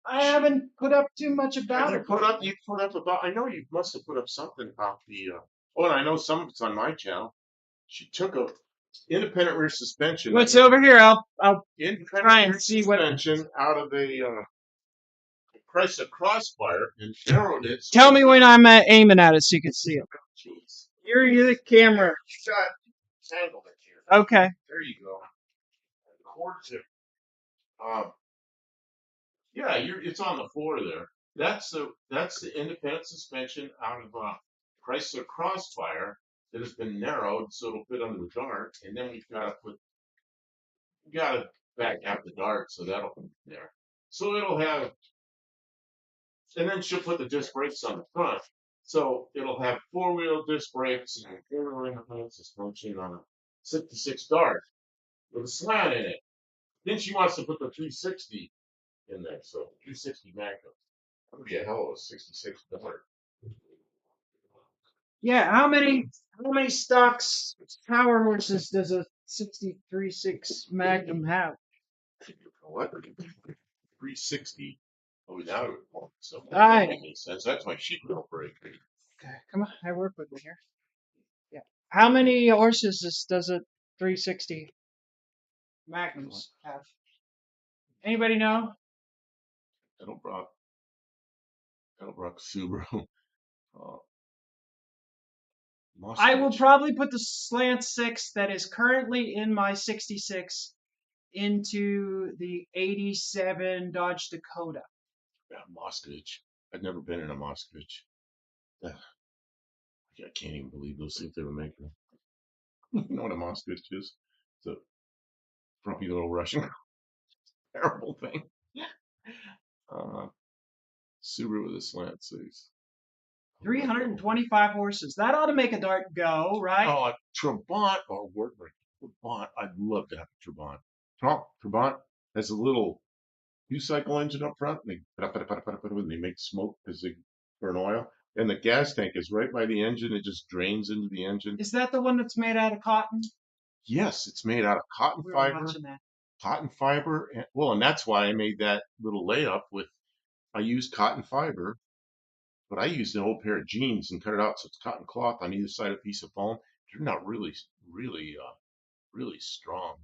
I haven't put up too much about You it. put up about. I know you must have put up something about the. Oh, and I know some of it's on my channel. She took a independent rear suspension. What's over here? I'll independent try and rear see what. suspension out of a Chrysler Crossfire and narrowed it. Tell me when I'm aiming at it so you can see it. Jeez. You're the camera. You got tangled it here. Okay. There you go. Cord tip. Yeah, it's on the floor there. That's the independent suspension out of a Chrysler Crossfire that has been narrowed so it'll fit under the Dart, and then we got to back out the Dart so that'll fit there. So it'll have, and then she'll put the disc brakes on the front, so it'll have 4-wheel disc brakes and 4-wheel independent suspension on 66 dark with a slant in it. Then she wants to put the 360 in there, so 360 Magnum. That would be a hell of a 66 dark. Yeah, how many stocks power horses does a 63.6 Magnum have? What? 360. Oh, now so that I doesn't make sense. That's my sheet metal brake. Okay, come on, I work with me here. Yeah. How many horses does a 360 Magnums have? Anybody know? Edelbrock, Edelbrock Subaru. Uh, I will Moskvich. probably put the slant six that is currently in my 66 into the 87 Dodge Dakota. Yeah, Moskvich. I've never been in a Moskvich. Ugh, I can't even believe those things they were making. You know what a Moskvich is? It's a frumpy little Russian. Terrible thing. Uh, Subaru with a slant six. 325 horses. That ought to make a dart go, right? Oh, a Trabant or Wartburg. Trabant. I'd love to have a Trabant. Trabant has a little two-cycle engine up front, and they make smoke because they burn oil. And the gas tank is right by the engine. It just drains into the engine. Is that the one that's made out of cotton? Yes, it's made out of cotton We were fiber. watching that. Cotton fiber. And that's why I made that little layup with. I used cotton fiber, but I used an old pair of jeans and cut it out so it's cotton cloth on either side of a piece of foam. Turned out really strong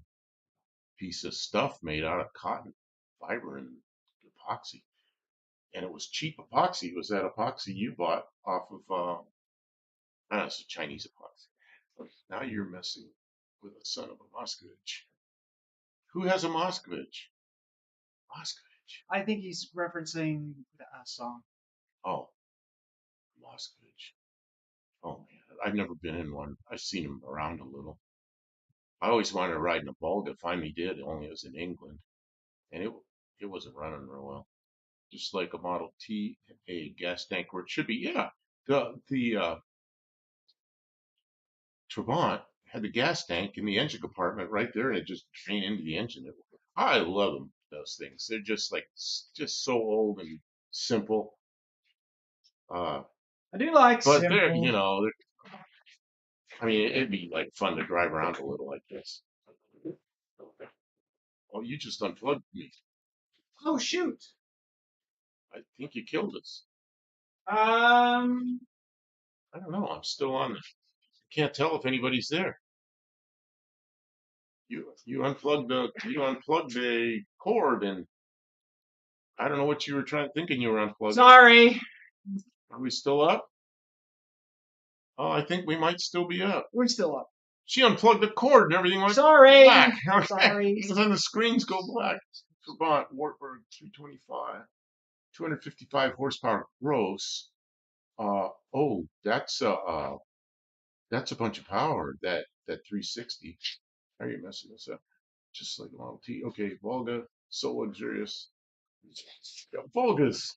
piece of stuff made out of cotton fiber and epoxy. And it was cheap epoxy. It was that epoxy you bought off of, I don't know, it's a Chinese epoxy. Now you're messing with the son of a Moscovich. Who has a Moscovich? Moscovich. I think he's referencing the song. Oh, Moscovich. Oh man, I've never been in one. I've seen them around a little. I always wanted to ride in a Volga. Finally did. Only it was in England, and it wasn't running real well. Just like a Model T, a gas tank where it should be. Yeah, the Trabant had the gas tank in the engine compartment right there, and it just drained into the engine. I love them, those things. They're just like just so old and simple. Uh, I do like but they're simple. I mean, it'd be like fun to drive around a little like this. Oh, you just unplugged me. Oh shoot. I think you killed us. Um, I don't know. I'm still on. Can't tell if anybody's there. You unplugged the cord, and I don't know what you were thinking you were unplugging. sorry. Are we still up? Oh, I think we might still be up. We're still up. She unplugged the cord and everything went Sorry. black. Sorry. Because then the screens go black. Trabant Wartburg 325, 255 horsepower gross. Oh, that's a bunch of power. That 360. How are you messing this up? Just like a Model T. Okay, Volga, so luxurious. Yeah, Volgas.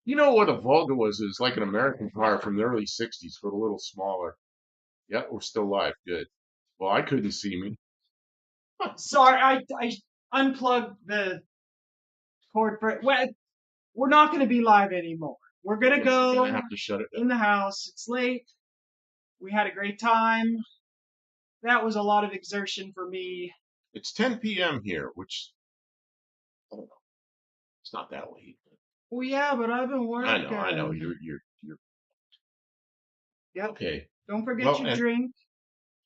You know what a Volga was? It was like an American car from the early 60s, but a little smaller. Yeah, we're still live. Good. Well, I couldn't see me. Sorry, I unplugged the cord for. Well, we're not going to be live anymore. We're going to We're go gonna have to shut it down. in the house. It's late. We had a great time. That was a lot of exertion for me. It's 10 p.m. here, which I don't know. It's not that late. Well, yeah, but I've been working. I know. You're Yep. okay. Don't forget Well, your and drink.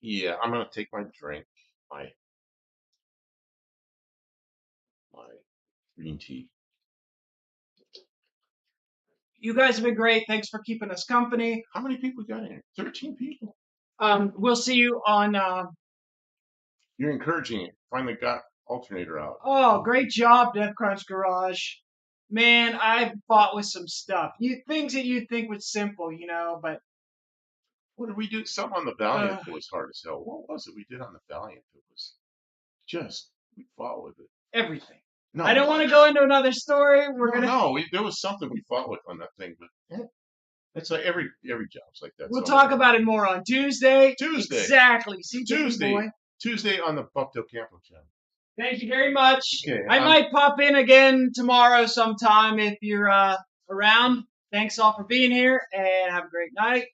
yeah, I'm gonna take my drink, my green tea. You guys have been great. Thanks for keeping us company. How many people got in here? 13 people. We'll see you on. You're encouraging it. Finally got alternator out. Oh, great job, Death Crunch Garage. Man, I fought with some stuff. Things that you'd think was simple, but What did we do? Something on the Valiant that was hard as hell. What was it we did on the Valiant that was just we fought with it? everything. No, I don't want to go into another story. there was something we fought with on that thing, but It's like every job's like that. We'll So talk about it more on Tuesday. Tuesday. Exactly. See, Tuesday. boy. Tuesday on the Bucktail Campo channel. Thank you very much. Okay, I might pop in again tomorrow sometime if you're around. Thanks all for being here, and have a great night.